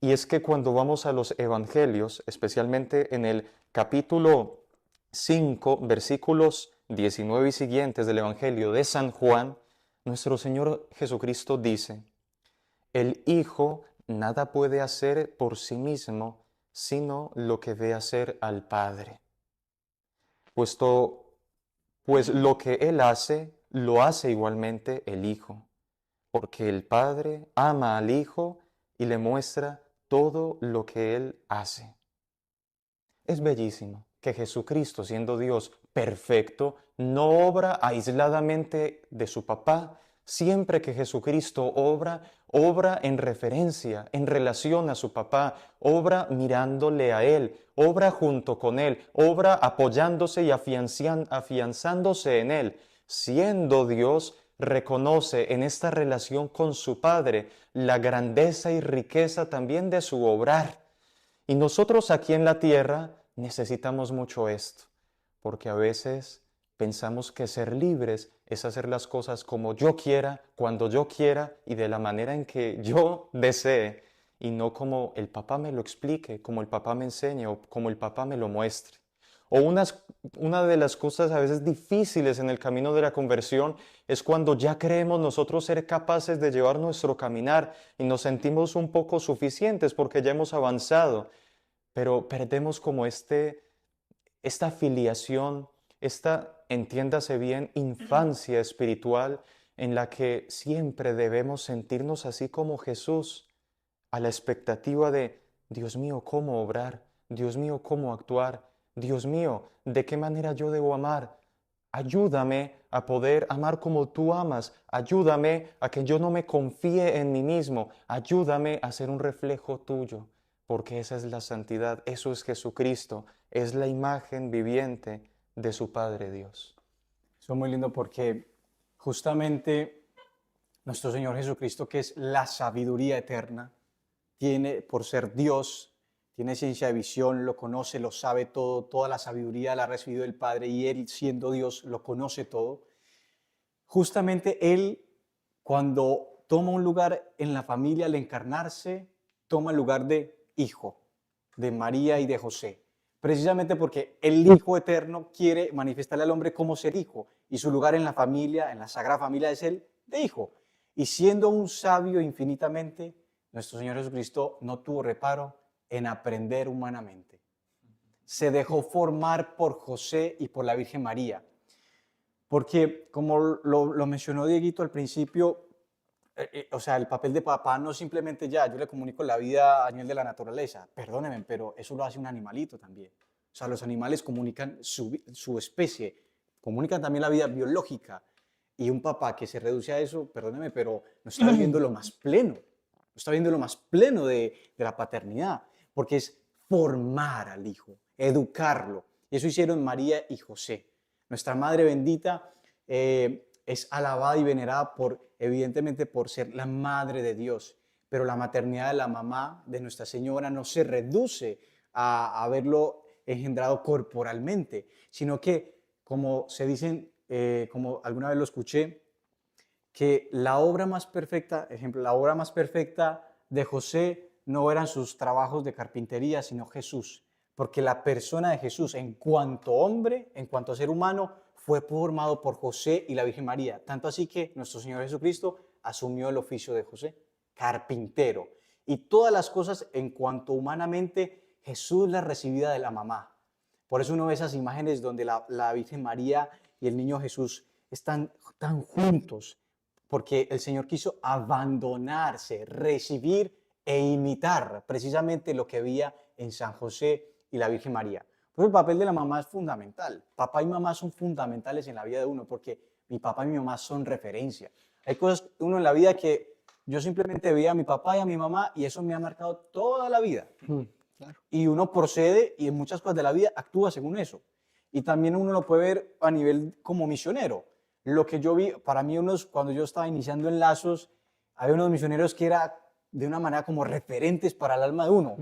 Y es que cuando vamos a los evangelios, especialmente en el capítulo 5, versículos 19 y siguientes del evangelio de San Juan, nuestro Señor Jesucristo dice: el Hijo nada puede hacer por sí mismo, sino lo que ve hacer al Padre. Pues lo que Él hace, lo hace igualmente el Hijo, porque el Padre ama al Hijo y le muestra todo lo que Él hace. Es bellísimo que Jesucristo, siendo Dios perfecto, no obra aisladamente de su papá. Siempre que Jesucristo obra en referencia, en relación a su papá, obra mirándole a Él, obra junto con Él, obra apoyándose y afianzándose en Él. Siendo Dios, reconoce en esta relación con su Padre la grandeza y riqueza también de su obrar. Y nosotros aquí en la tierra necesitamos mucho esto, porque a veces pensamos que ser libres es hacer las cosas como yo quiera, cuando yo quiera y de la manera en que yo desee, y no como el papá me lo explique, como el papá me enseñe o como el papá me lo muestre. O una de las cosas a veces difíciles en el camino de la conversión es cuando ya creemos nosotros ser capaces de llevar nuestro caminar y nos sentimos un poco suficientes porque ya hemos avanzado, pero perdemos como esta filiación, entiéndase bien, infancia espiritual en la que siempre debemos sentirnos así como Jesús, a la expectativa de, Dios mío, ¿cómo obrar? Dios mío, ¿cómo actuar? Dios mío, ¿de qué manera yo debo amar? Ayúdame a poder amar como tú amas. Ayúdame a que yo no me confíe en mí mismo. Ayúdame a ser un reflejo tuyo, porque esa es la santidad. Eso es Jesucristo. Es la imagen viviente de su Padre Dios. Eso es muy lindo porque justamente nuestro Señor Jesucristo, que es la sabiduría eterna, tiene, por ser Dios, tiene ciencia de visión, lo conoce, lo sabe todo, toda la sabiduría la ha recibido del Padre y Él, siendo Dios, lo conoce todo. Justamente Él, cuando toma un lugar en la familia al encarnarse, toma el lugar de hijo, de María y de José. Precisamente porque el Hijo Eterno quiere manifestarle al hombre cómo ser hijo y su lugar en la familia, en la Sagrada Familia, es el de hijo. Y siendo un sabio infinitamente, nuestro Señor Jesucristo no tuvo reparo en aprender humanamente. Se dejó formar por José y por la Virgen María. Porque, como lo mencionó Dieguito al principio, o sea, el papel de papá no simplemente ya, yo le comunico la vida a nivel de la naturaleza. Perdónenme, pero eso lo hace un animalito también. O sea, los animales comunican su especie, comunican también la vida biológica. Y un papá que se reduce a eso, perdónenme, pero no está viviendo lo más pleno. No está viviendo lo más pleno de la paternidad. Porque es formar al hijo, educarlo. Y eso hicieron María y José. Nuestra Madre bendita es alabada y venerada evidentemente por ser la Madre de Dios. Pero la maternidad de la mamá de Nuestra Señora no se reduce a haberlo engendrado corporalmente, sino que, como se dicen, como alguna vez lo escuché, que la obra más perfecta, ejemplo, la obra más perfecta de José no eran sus trabajos de carpintería, sino Jesús. Porque la persona de Jesús, en cuanto hombre, en cuanto ser humano, fue formado por José y la Virgen María. Tanto así que nuestro Señor Jesucristo asumió el oficio de José. carpintero. Y todas las cosas en cuanto humanamente Jesús las recibía de la mamá. Por eso uno ve esas imágenes donde la Virgen María y el niño Jesús están tan juntos, porque el Señor quiso abandonarse, recibir e imitar precisamente lo que había en San José y la Virgen María. Por eso el papel de la mamá es fundamental. Papá y mamá son fundamentales en la vida de uno, porque mi papá y mi mamá son referencia. Hay cosas uno en la vida que yo simplemente veía a mi papá y a mi mamá y eso me ha marcado toda la vida. Claro. Y uno procede y en muchas cosas de la vida actúa según eso. Y también uno lo puede ver a nivel como misionero. Lo que yo vi, para mí cuando yo estaba iniciando en Lazos, había unos misioneros que era de una manera como referentes para el alma de uno.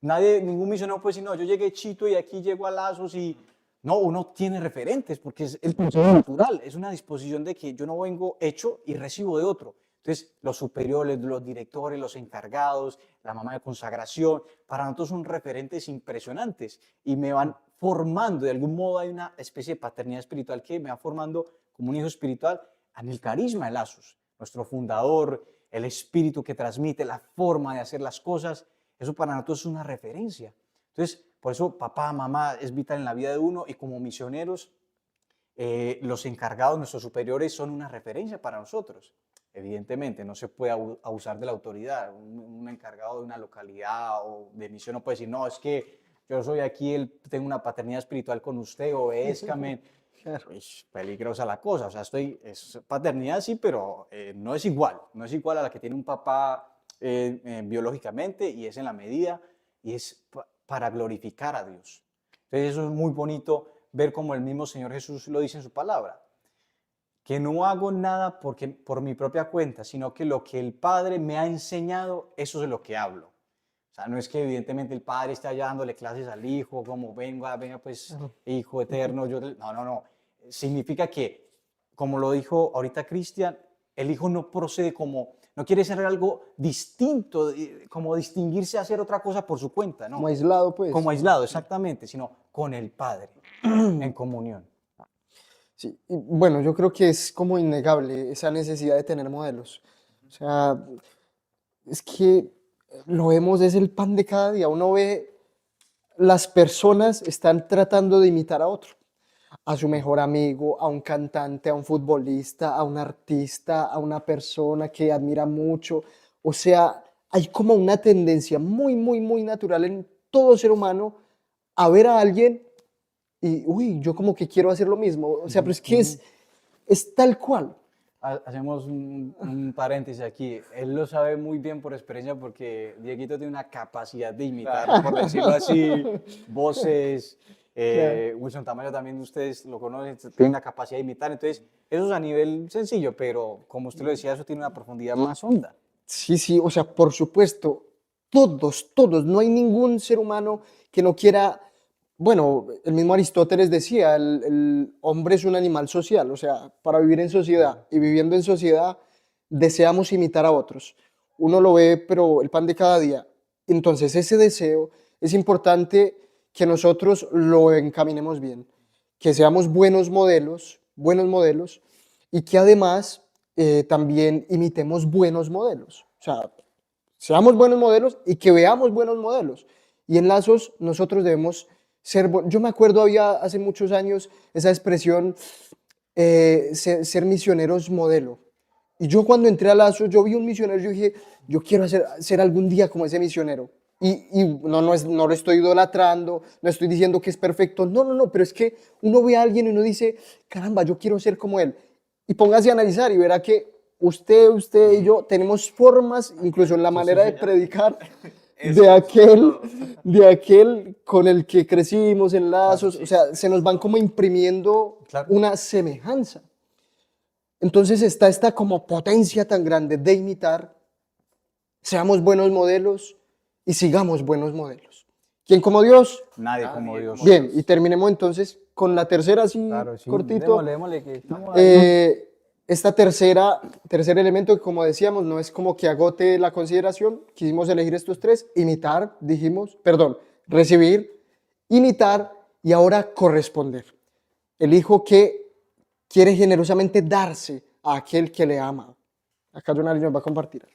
Ningún misionero puede decir, no, yo llegué chito y aquí llego a Lazos y... No, uno tiene referentes porque es el proceso natural, es una disposición de que yo no vengo hecho y recibo de otro. Entonces, los superiores, los directores, los encargados, la mamá de consagración, para nosotros son referentes impresionantes y me van formando, de algún modo hay una especie de paternidad espiritual que me va formando como un hijo espiritual en el carisma de Lazos, nuestro fundador, el espíritu que transmite, la forma de hacer las cosas, eso para nosotros es una referencia. Entonces, por eso papá, mamá es vital en la vida de uno y como misioneros, los encargados, nuestros superiores son una referencia para nosotros. Evidentemente, no se puede abusar de la autoridad. Un encargado de una localidad o de misión no puede decir, no, es que yo soy aquí, tengo una paternidad espiritual con usted, obézcame. Es peligrosa la cosa, o sea, es paternidad sí, pero no es igual a la que tiene un papá biológicamente y es en la medida y es para glorificar a Dios. Entonces eso es muy bonito ver como el mismo Señor Jesús lo dice en su palabra, que no hago nada por mi propia cuenta, sino que lo que el Padre me ha enseñado, eso es lo que hablo. O sea, no es que evidentemente el Padre esté allá dándole clases al Hijo, como venga pues, Hijo eterno. No. Significa que, como lo dijo ahorita Cristian, el Hijo no procede no quiere ser algo distinto, como distinguirse a hacer otra cosa por su cuenta, ¿no? Como aislado, pues. Como aislado, exactamente, sino con el Padre, en comunión. Sí, y bueno, yo creo que es como innegable esa necesidad de tener modelos. O sea, es que lo vemos, es el pan de cada día. Uno ve, las personas están tratando de imitar a otro, a su mejor amigo, a un cantante, a un futbolista, a un artista, a una persona que admira mucho. O sea, hay como una tendencia muy, muy, muy natural en todo ser humano a ver a alguien y, uy, yo como que quiero hacer lo mismo. O sea, pero es que es tal cual. Hacemos un paréntesis aquí. Él lo sabe muy bien por experiencia porque Dieguito tiene una capacidad de imitar, por decirlo así, voces. Wilson Tamayo también ustedes lo conocen, tiene una capacidad de imitar. Entonces, eso es a nivel sencillo, pero como usted lo decía, eso tiene una profundidad más honda. Sí, o sea, por supuesto, todos, no hay ningún ser humano que no quiera. Bueno, el mismo Aristóteles decía, el hombre es un animal social, o sea, para vivir en sociedad y viviendo en sociedad deseamos imitar a otros. Uno lo ve, pero el pan de cada día. Entonces, ese deseo es importante que nosotros lo encaminemos bien, que seamos buenos modelos y que además también imitemos buenos modelos. O sea, seamos buenos modelos y que veamos buenos modelos. Y en Lazos nosotros debemos yo me acuerdo, había hace muchos años esa expresión, ser misioneros modelo. Y yo cuando entré a Lazos, yo vi un misionero, yo dije, yo quiero ser algún día como ese misionero. Y no lo estoy idolatrando, no estoy diciendo que es perfecto, no, pero es que uno ve a alguien y uno dice, caramba, yo quiero ser como él. Y póngase a analizar y verá que usted y yo tenemos formas, incluso en la manera de predicar, de aquel con el que crecimos en Lazos, o sea, se nos van como imprimiendo una semejanza. Entonces está esta como potencia tan grande de imitar, seamos buenos modelos y sigamos buenos modelos. ¿Quién como Dios? Nadie como Dios. Bien, y terminemos entonces con la tercera, así Claro, sí. cortito. Démosle que estamos ahí. Esta tercer elemento que, como decíamos, no es como que agote la consideración. Quisimos elegir estos tres: imitar, recibir, imitar y ahora corresponder. El hijo que quiere generosamente darse a aquel que le ama. Acá Jonari nos va a compartir.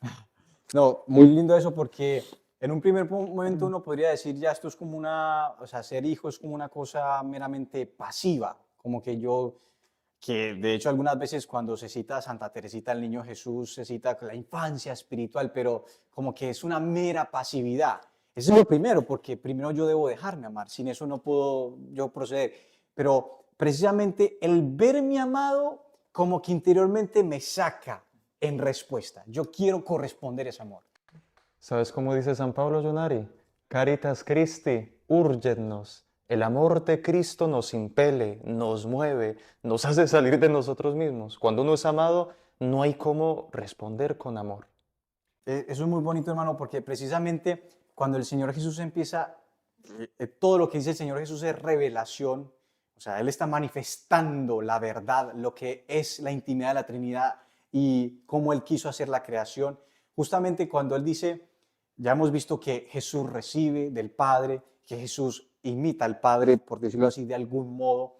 No, muy lindo eso porque en un primer momento uno podría decir ya esto es como o sea, ser hijo es como una cosa meramente pasiva, como que de hecho algunas veces cuando se cita a Santa Teresita, el niño Jesús, se cita la infancia espiritual, pero como que es una mera pasividad. Eso es lo primero, porque primero yo debo dejarme amar, sin eso no puedo yo proceder. Pero precisamente el verme amado como que interiormente me saca en respuesta. Yo quiero corresponder ese amor. ¿Sabes cómo dice San Pablo Jonari? Caritas Christi, urgetnos. El amor de Cristo nos impele, nos mueve, nos hace salir de nosotros mismos. Cuando uno es amado, no hay cómo responder con amor. Eso es muy bonito, hermano, porque precisamente cuando el Señor Jesús empieza, todo lo que dice el Señor Jesús es revelación, o sea, Él está manifestando la verdad, lo que es la intimidad de la Trinidad y cómo Él quiso hacer la creación. Justamente cuando Él dice, ya hemos visto que Jesús recibe del Padre, que Jesús imita al Padre, por decirlo así, de algún modo,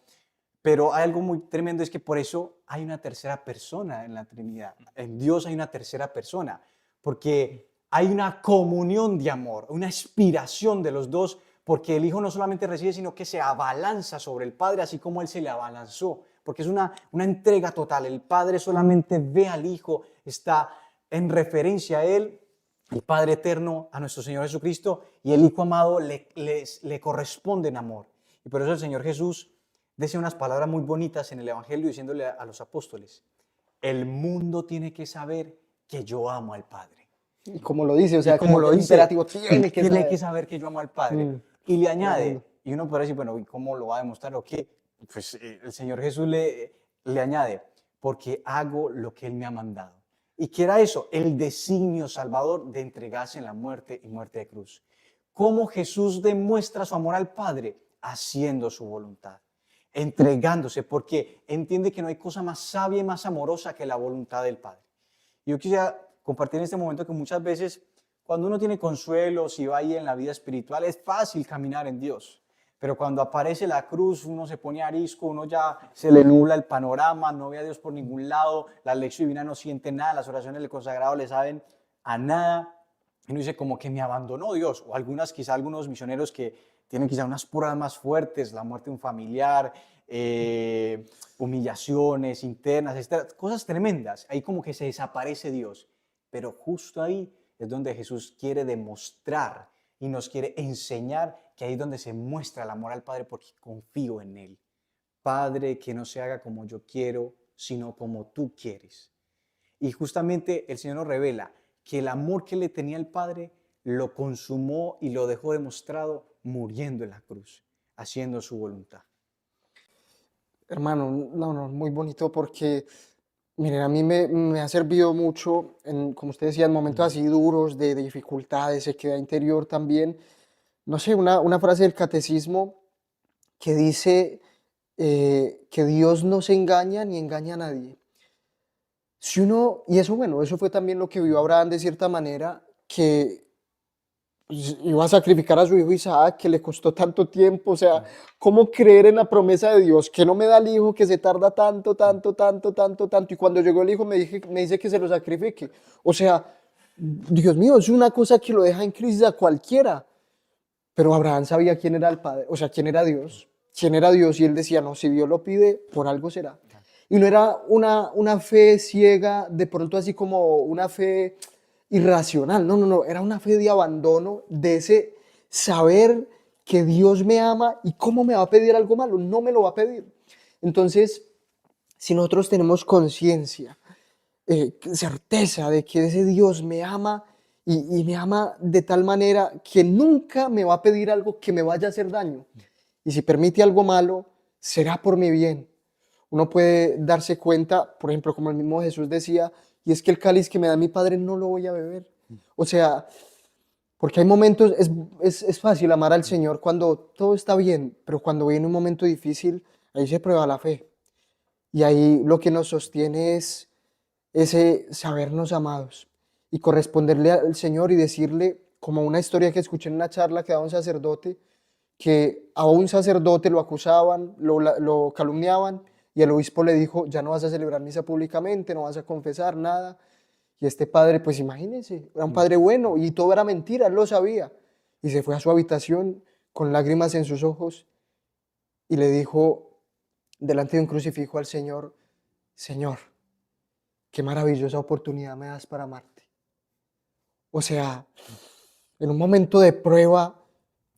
pero hay algo muy tremendo, es que por eso hay una tercera persona en la Trinidad. En Dios hay una tercera persona, porque hay una comunión de amor, una aspiración de los dos, porque el Hijo no solamente recibe, sino que se abalanza sobre el Padre, así como Él se le abalanzó, porque es una entrega total. El Padre solamente ve al Hijo, está en referencia a Él, el Padre eterno, a nuestro Señor Jesucristo, y el Hijo amado le corresponde en amor. Y por eso el Señor Jesús dice unas palabras muy bonitas en el Evangelio diciéndole a los apóstoles, el mundo tiene que saber que yo amo al Padre. Y como lo dice, o sea, Como lo el dice, imperativo tiene que saber. saber que yo amo al Padre. Y le añade, y uno puede decir, bueno, ¿y cómo lo va a demostrar o qué? Pues el Señor Jesús le añade, porque hago lo que Él me ha mandado. ¿Y qué era eso? El designio salvador de entregarse en la muerte y muerte de cruz. ¿Cómo Jesús demuestra su amor al Padre? Haciendo su voluntad, entregándose, porque entiende que no hay cosa más sabia y más amorosa que la voluntad del Padre. Yo quisiera compartir en este momento que muchas veces cuando uno tiene consuelos y va ahí en la vida espiritual es fácil caminar en Dios, pero cuando aparece la cruz uno se pone arisco, uno ya se le nubla el panorama, no ve a Dios por ningún lado, la lección divina no siente nada, las oraciones del consagrado le saben a nada, y uno dice como que me abandonó Dios, o quizá algunos misioneros que tienen quizá unas pruebas más fuertes, la muerte de un familiar, humillaciones internas, cosas tremendas, ahí como que se desaparece Dios, pero justo ahí es donde Jesús quiere demostrar y nos quiere enseñar que ahí es donde se muestra el amor al Padre porque confío en Él. Padre, que no se haga como yo quiero, sino como tú quieres. Y justamente el Señor nos revela que el amor que le tenía el Padre lo consumó y lo dejó demostrado muriendo en la cruz, haciendo su voluntad. Hermano, no, muy bonito porque, miren, a mí me ha servido mucho, como usted decía, en momentos así duros, de dificultades, sequedad interior también. No sé, una frase del catecismo que dice que Dios no se engaña ni engaña a nadie. Si uno, y eso, bueno, eso fue también lo que vio Abraham de cierta manera, que pues, iba a sacrificar a su hijo Isaac, que le costó tanto tiempo, o sea, ¿cómo creer en la promesa de Dios? Que no me da el hijo, que se tarda tanto, y cuando llegó el hijo me dice que se lo sacrifique. O sea, Dios mío, es una cosa que lo deja en crisis a cualquiera. Pero Abraham sabía quién era el Padre, o sea, quién era Dios, y él decía, no, si Dios lo pide, por algo será. Y no era una fe ciega, de pronto así como una fe irracional, no, era una fe de abandono, de ese saber que Dios me ama y cómo me va a pedir algo malo, no me lo va a pedir. Entonces, si nosotros tenemos conciencia, certeza de que ese Dios me ama y me ama de tal manera que nunca me va a pedir algo que me vaya a hacer daño, y si permite algo malo, será por mi bien. Uno puede darse cuenta, por ejemplo, como el mismo Jesús decía, y es que el cáliz que me da mi Padre no lo voy a beber. O sea, porque hay momentos, es fácil amar al Señor cuando todo está bien, pero cuando viene un momento difícil, ahí se prueba la fe. Y ahí lo que nos sostiene es ese sabernos amados y corresponderle al Señor y decirle, como una historia que escuché en una charla que daba un sacerdote, que a un sacerdote lo acusaban, lo calumniaban, y el obispo le dijo, ya no vas a celebrar misa públicamente, no vas a confesar nada. Y este padre, pues imagínense, era un padre bueno y todo era mentira, él lo sabía. Y se fue a su habitación con lágrimas en sus ojos y le dijo delante de un crucifijo al Señor: Señor, qué maravillosa oportunidad me das para amarte. O sea, en un momento de prueba,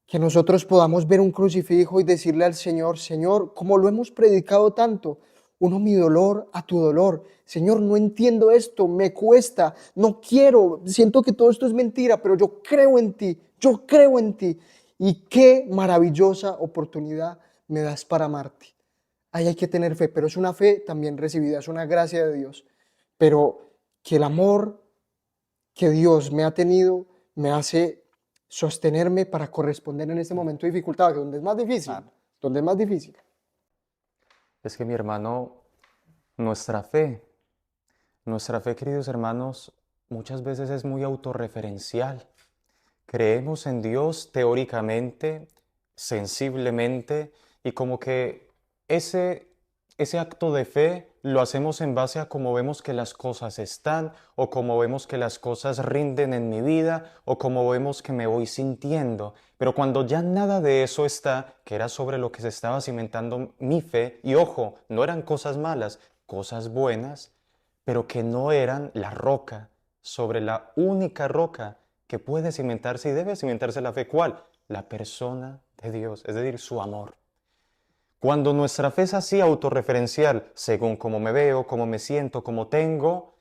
que nosotros podamos ver un crucifijo y decirle al Señor: Señor, como lo hemos predicado tanto, uno mi dolor a tu dolor. Señor, no entiendo esto, me cuesta, no quiero, siento que todo esto es mentira, pero yo creo en ti, yo creo en ti. Y qué maravillosa oportunidad me das para amarte. Ahí hay que tener fe, pero es una fe también recibida, es una gracia de Dios. Pero que el amor que Dios me ha tenido me hace sostenerme para corresponder en este momento de dificultad, que donde es más difícil, donde es más difícil. Es que mi hermano, nuestra fe, queridos hermanos, muchas veces es muy autorreferencial. Creemos en Dios teóricamente, sensiblemente, y como que ese acto de fe lo hacemos en base a cómo vemos que las cosas están, o cómo vemos que las cosas rinden en mi vida, o cómo vemos que me voy sintiendo. Pero cuando ya nada de eso está, que era sobre lo que se estaba cimentando mi fe, y ojo, no eran cosas malas, cosas buenas, pero que no eran la roca, sobre la única roca que puede cimentarse y debe cimentarse la fe. ¿Cuál? La persona de Dios, es decir, su amor. Cuando nuestra fe es así autorreferencial, según cómo me veo, cómo me siento, cómo tengo,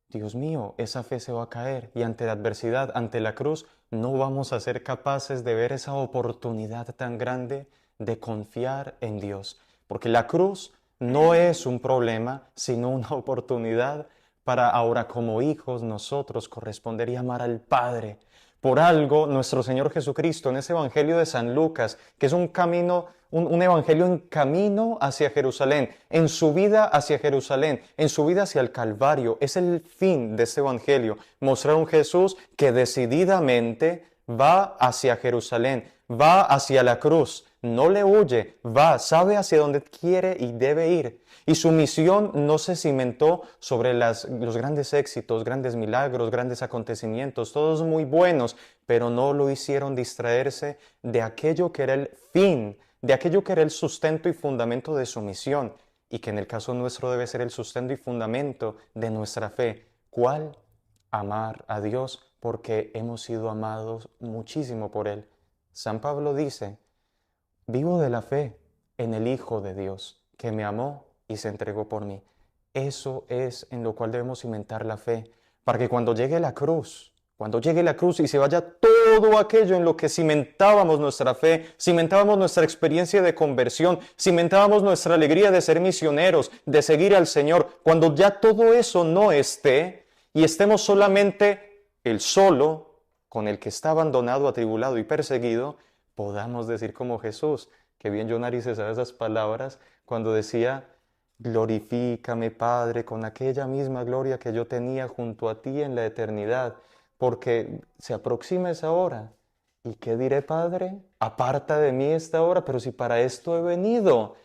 Dios mío, esa fe se va a caer y ante la adversidad, ante la cruz, no vamos a ser capaces de ver esa oportunidad tan grande de confiar en Dios. Porque la cruz no es un problema, sino una oportunidad para ahora como hijos nosotros corresponder y amar al Padre. Por algo, nuestro Señor Jesucristo en ese Evangelio de San Lucas, que es un camino, un evangelio en camino hacia Jerusalén, en su vida hacia Jerusalén, en su vida hacia el Calvario, es el fin de este evangelio, mostrar un Jesús que decididamente va hacia Jerusalén, va hacia la cruz, no le huye, va, sabe hacia dónde quiere y debe ir. Y su misión no se cimentó sobre los grandes éxitos, grandes milagros, grandes acontecimientos, todos muy buenos, pero no lo hicieron distraerse de aquello que era el fin, de aquello que era el sustento y fundamento de su misión, y que en el caso nuestro debe ser el sustento y fundamento de nuestra fe. ¿Cuál? Amar a Dios, porque hemos sido amados muchísimo por Él. San Pablo dice: vivo de la fe en el Hijo de Dios, que me amó y se entregó por mí. Eso es en lo cual debemos cimentar la fe, para que cuando llegue la cruz y se vaya todo aquello en lo que cimentábamos nuestra fe, cimentábamos nuestra experiencia de conversión, cimentábamos nuestra alegría de ser misioneros, de seguir al Señor, cuando ya todo eso no esté y estemos solamente el solo con el que está abandonado, atribulado y perseguido, podamos decir como Jesús, que bien yo narices a esas palabras, cuando decía: glorifícame, Padre, con aquella misma gloria que yo tenía junto a ti en la eternidad, porque se aproxima esa hora. ¿Y qué diré, Padre? Aparta de mí esta hora, pero si para esto he venido.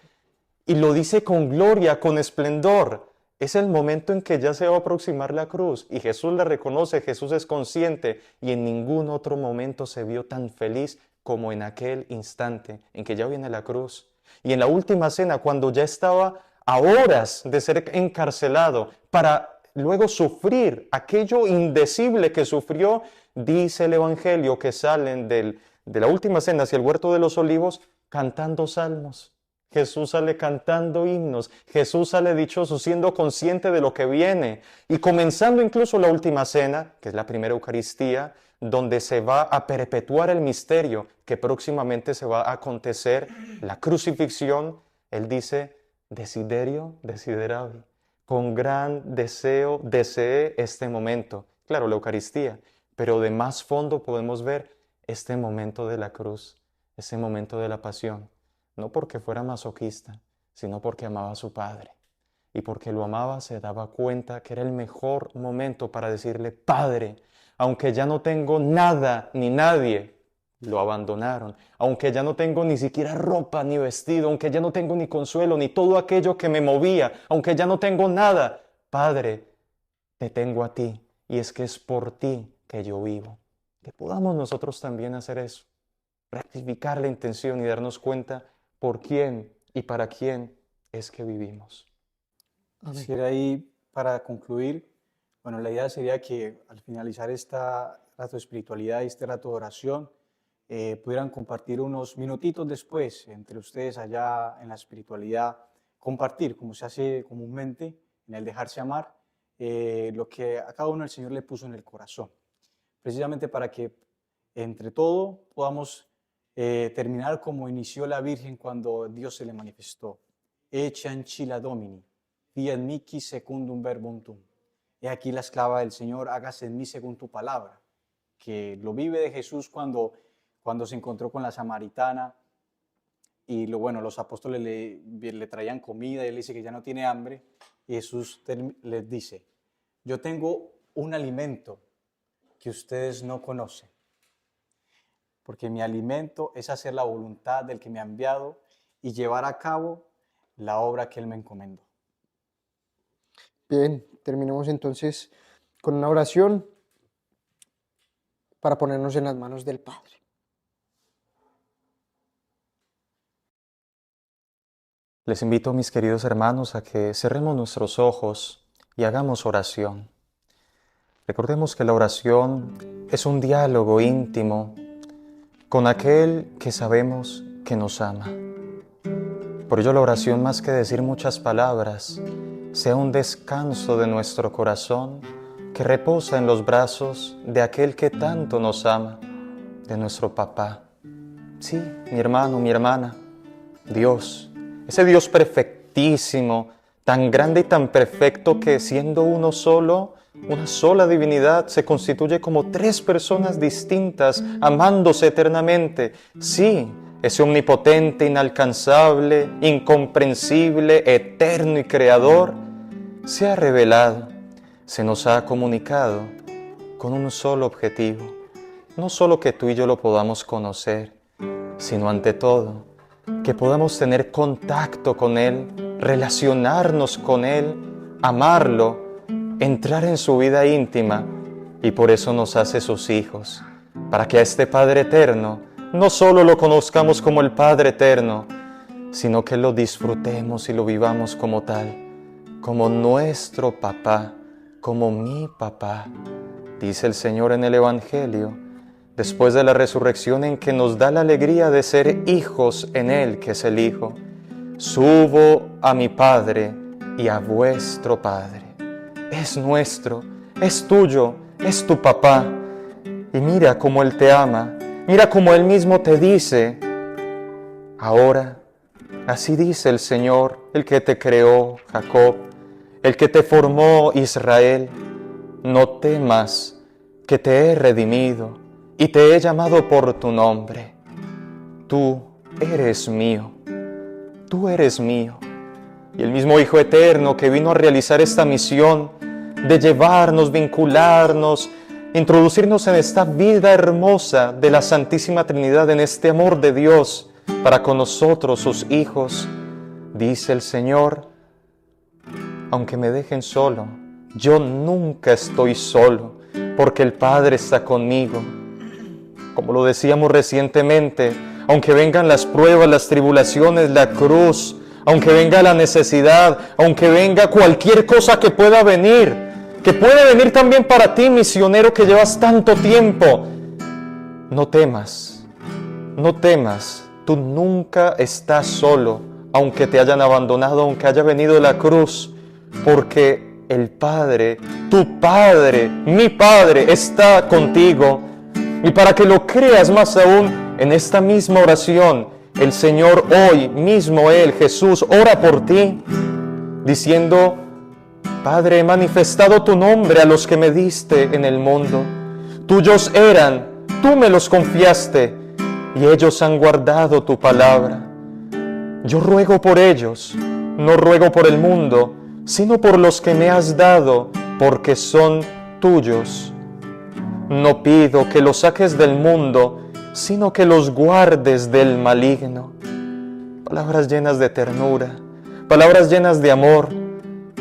Y lo dice con gloria, con esplendor. Es el momento en que ya se va a aproximar la cruz y Jesús la reconoce, Jesús es consciente, y en ningún otro momento se vio tan feliz como en aquel instante en que ya viene la cruz. Y en la última cena, cuando ya estaba a horas de ser encarcelado para luego sufrir aquello indecible que sufrió, dice el Evangelio que salen de la última cena hacia el huerto de los olivos cantando salmos. Jesús sale cantando himnos, Jesús sale dichoso, siendo consciente de lo que viene. Y comenzando incluso la última cena, que es la primera Eucaristía, donde se va a perpetuar el misterio que próximamente se va a acontecer, la crucifixión, él dice: desiderio, desiderabili. Con gran deseo, deseé este momento. Claro, la Eucaristía, pero de más fondo podemos ver este momento de la cruz, ese momento de la pasión. No porque fuera masoquista, sino porque amaba a su Padre. Y porque lo amaba, se daba cuenta que era el mejor momento para decirle: Padre, aunque ya no tengo nada ni nadie, lo abandonaron. Aunque ya no tengo ni siquiera ropa ni vestido, aunque ya no tengo ni consuelo ni todo aquello que me movía, aunque ya no tengo nada, Padre, te tengo a ti. y es que es por ti que yo vivo. Que podamos nosotros también hacer eso, rectificar la intención y darnos cuenta por quién y para quién es que vivimos. Quisiera ahí, para concluir, bueno, la idea sería que al finalizar este rato de espiritualidad y este rato de oración, pudieran compartir unos minutitos después entre ustedes allá en la espiritualidad, compartir, como se hace comúnmente en el dejarse amar, lo que a cada uno el Señor le puso en el corazón, precisamente para que entre todo podamos terminar como inició la Virgen cuando Dios se le manifestó. Ecce ancilla Domini, fiat mihi secundum verbum tuum. He aquí la esclava del Señor, hágase en mí según tu palabra. Que lo vive de Jesús cuando se encontró con la samaritana y los apóstoles le traían comida y él dice que ya no tiene hambre. Y Jesús les dice, yo tengo un alimento que ustedes no conocen, porque mi alimento es hacer la voluntad del que me ha enviado y llevar a cabo la obra que Él me encomendó. Bien, terminemos entonces con una oración para ponernos en las manos del Padre. Les invito, mis queridos hermanos, a que cerremos nuestros ojos y hagamos oración. Recordemos que la oración es un diálogo íntimo con aquel que sabemos que nos ama. Por ello la oración, más que decir muchas palabras, sea un descanso de nuestro corazón que reposa en los brazos de aquel que tanto nos ama, de nuestro Papá. Sí, mi hermano, mi hermana, Dios, ese Dios perfectísimo, tan grande y tan perfecto que siendo uno solo, una sola divinidad, se constituye como tres personas distintas, amándose eternamente. Sí, ese omnipotente, inalcanzable, incomprensible, eterno y creador, se ha revelado, se nos ha comunicado con un solo objetivo. No solo que tú y yo lo podamos conocer, sino ante todo, que podamos tener contacto con Él, relacionarnos con Él, amarlo, entrar en su vida íntima, y por eso nos hace sus hijos, para que a este Padre eterno no solo lo conozcamos como el Padre eterno, sino que lo disfrutemos y lo vivamos como tal, como nuestro papá, como mi papá. Dice el Señor en el Evangelio, después de la resurrección en que nos da la alegría de ser hijos en Él, que es el Hijo, subo a mi Padre y a vuestro Padre. Es nuestro, es tuyo, es tu papá. Y mira cómo Él te ama, mira cómo Él mismo te dice, ahora, así dice el Señor, el que te creó, Jacob, el que te formó, Israel, no temas, que te he redimido y te he llamado por tu nombre. Tú eres mío, tú eres mío. Y el mismo Hijo eterno que vino a realizar esta misión de llevarnos, vincularnos, introducirnos en esta vida hermosa de la Santísima Trinidad, en este amor de Dios para con nosotros, sus hijos, dice el Señor, aunque me dejen solo, yo nunca estoy solo, porque el Padre está conmigo. Como lo decíamos recientemente, aunque vengan las pruebas, las tribulaciones, la cruz, aunque venga la necesidad, aunque venga cualquier cosa que pueda venir, que puede venir también para ti, misionero que llevas tanto tiempo, no temas, no temas, tú nunca estás solo, aunque te hayan abandonado, aunque haya venido la cruz, porque el Padre, tu Padre, mi Padre, está contigo. Y para que lo creas más aún, en esta misma oración, el Señor hoy mismo, Él, Jesús, ora por ti, diciendo, Padre, he manifestado tu nombre a los que me diste en el mundo. Tuyos eran, tú me los confiaste, y ellos han guardado tu palabra. Yo ruego por ellos, no ruego por el mundo, sino por los que me has dado, porque son tuyos. No pido que los saques del mundo, sino que los guardes del maligno. Palabras llenas de ternura, palabras llenas de amor.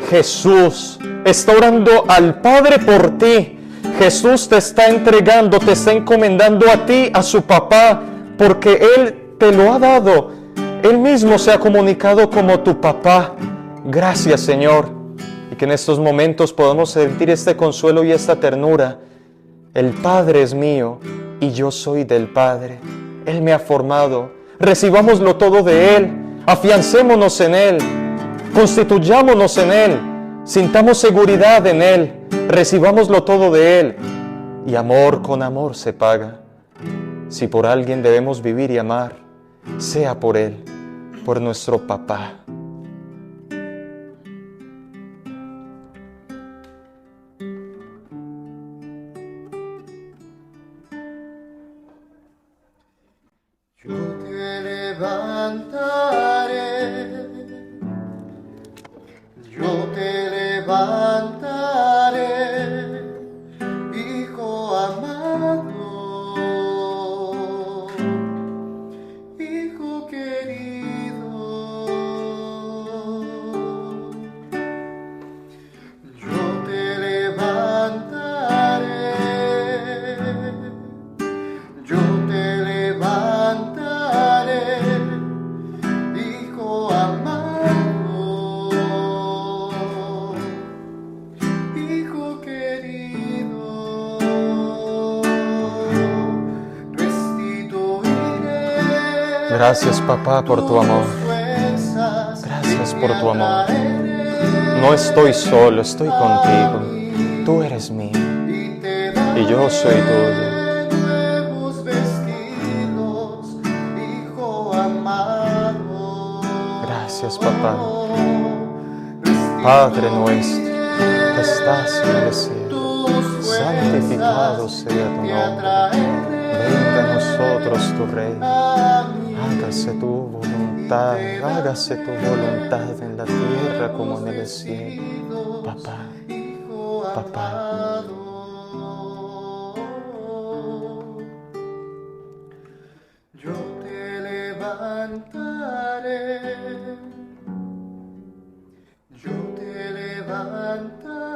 Jesús está orando al Padre por ti, Jesús te está entregando, te está encomendando a ti, a su papá, porque Él te lo ha dado. Él mismo se ha comunicado como tu papá. Gracias, Señor. Y que en estos momentos podamos sentir este consuelo y esta ternura. El Padre es mío y yo soy del Padre. Él me ha formado. Recibámoslo todo de Él. Afiancémonos en Él. Constituyámonos en Él. Sintamos seguridad en Él. Recibámoslo todo de Él. Y amor con amor se paga. Si por alguien debemos vivir y amar, sea por Él, por nuestro papá. Yo te levantaré, yo te levantaré, hijo amado, hijo querido. Yo te levantaré, yo te levantaré, hijo amado, hijo querido. Restituiré. Gracias, papá, por tu amor. Gracias por tu amor. No estoy solo, estoy contigo. Tú eres mío y yo soy tuyo. Nuevos vestidos, hijo amado. Gracias, papá. Padre nuestro, que estás en el cielo, santificado sea tu nombre. Venga a nosotros tu reino. Hágase tu voluntad, hágase tu voluntad en la tierra como en el cielo. Papá, papá. Yo te levantaré, yo te levantaré,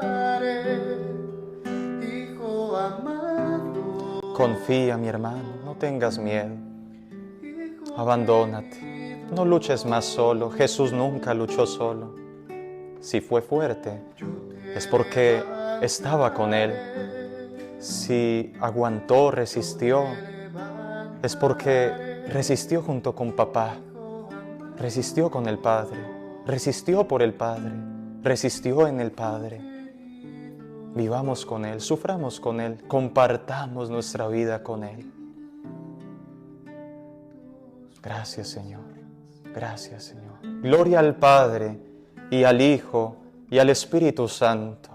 hijo amado. Confía, mi hermano, no tengas miedo. Abandónate, no luches más solo. Jesús nunca luchó solo. Si fue fuerte, es porque estaba con Él. Si aguantó, resistió, es porque resistió junto con papá. Resistió con el Padre, resistió por el Padre, resistió en el Padre. Vivamos con Él, suframos con Él, compartamos nuestra vida con Él. Gracias, Señor. Gracias, Señor. Gloria al Padre, y al Hijo, y al Espíritu Santo,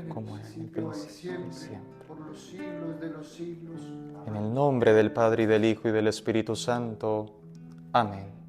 como en el principio y siempre. Por los siglos de los siglos. En el nombre del Padre, y del Hijo, y del Espíritu Santo. Amén.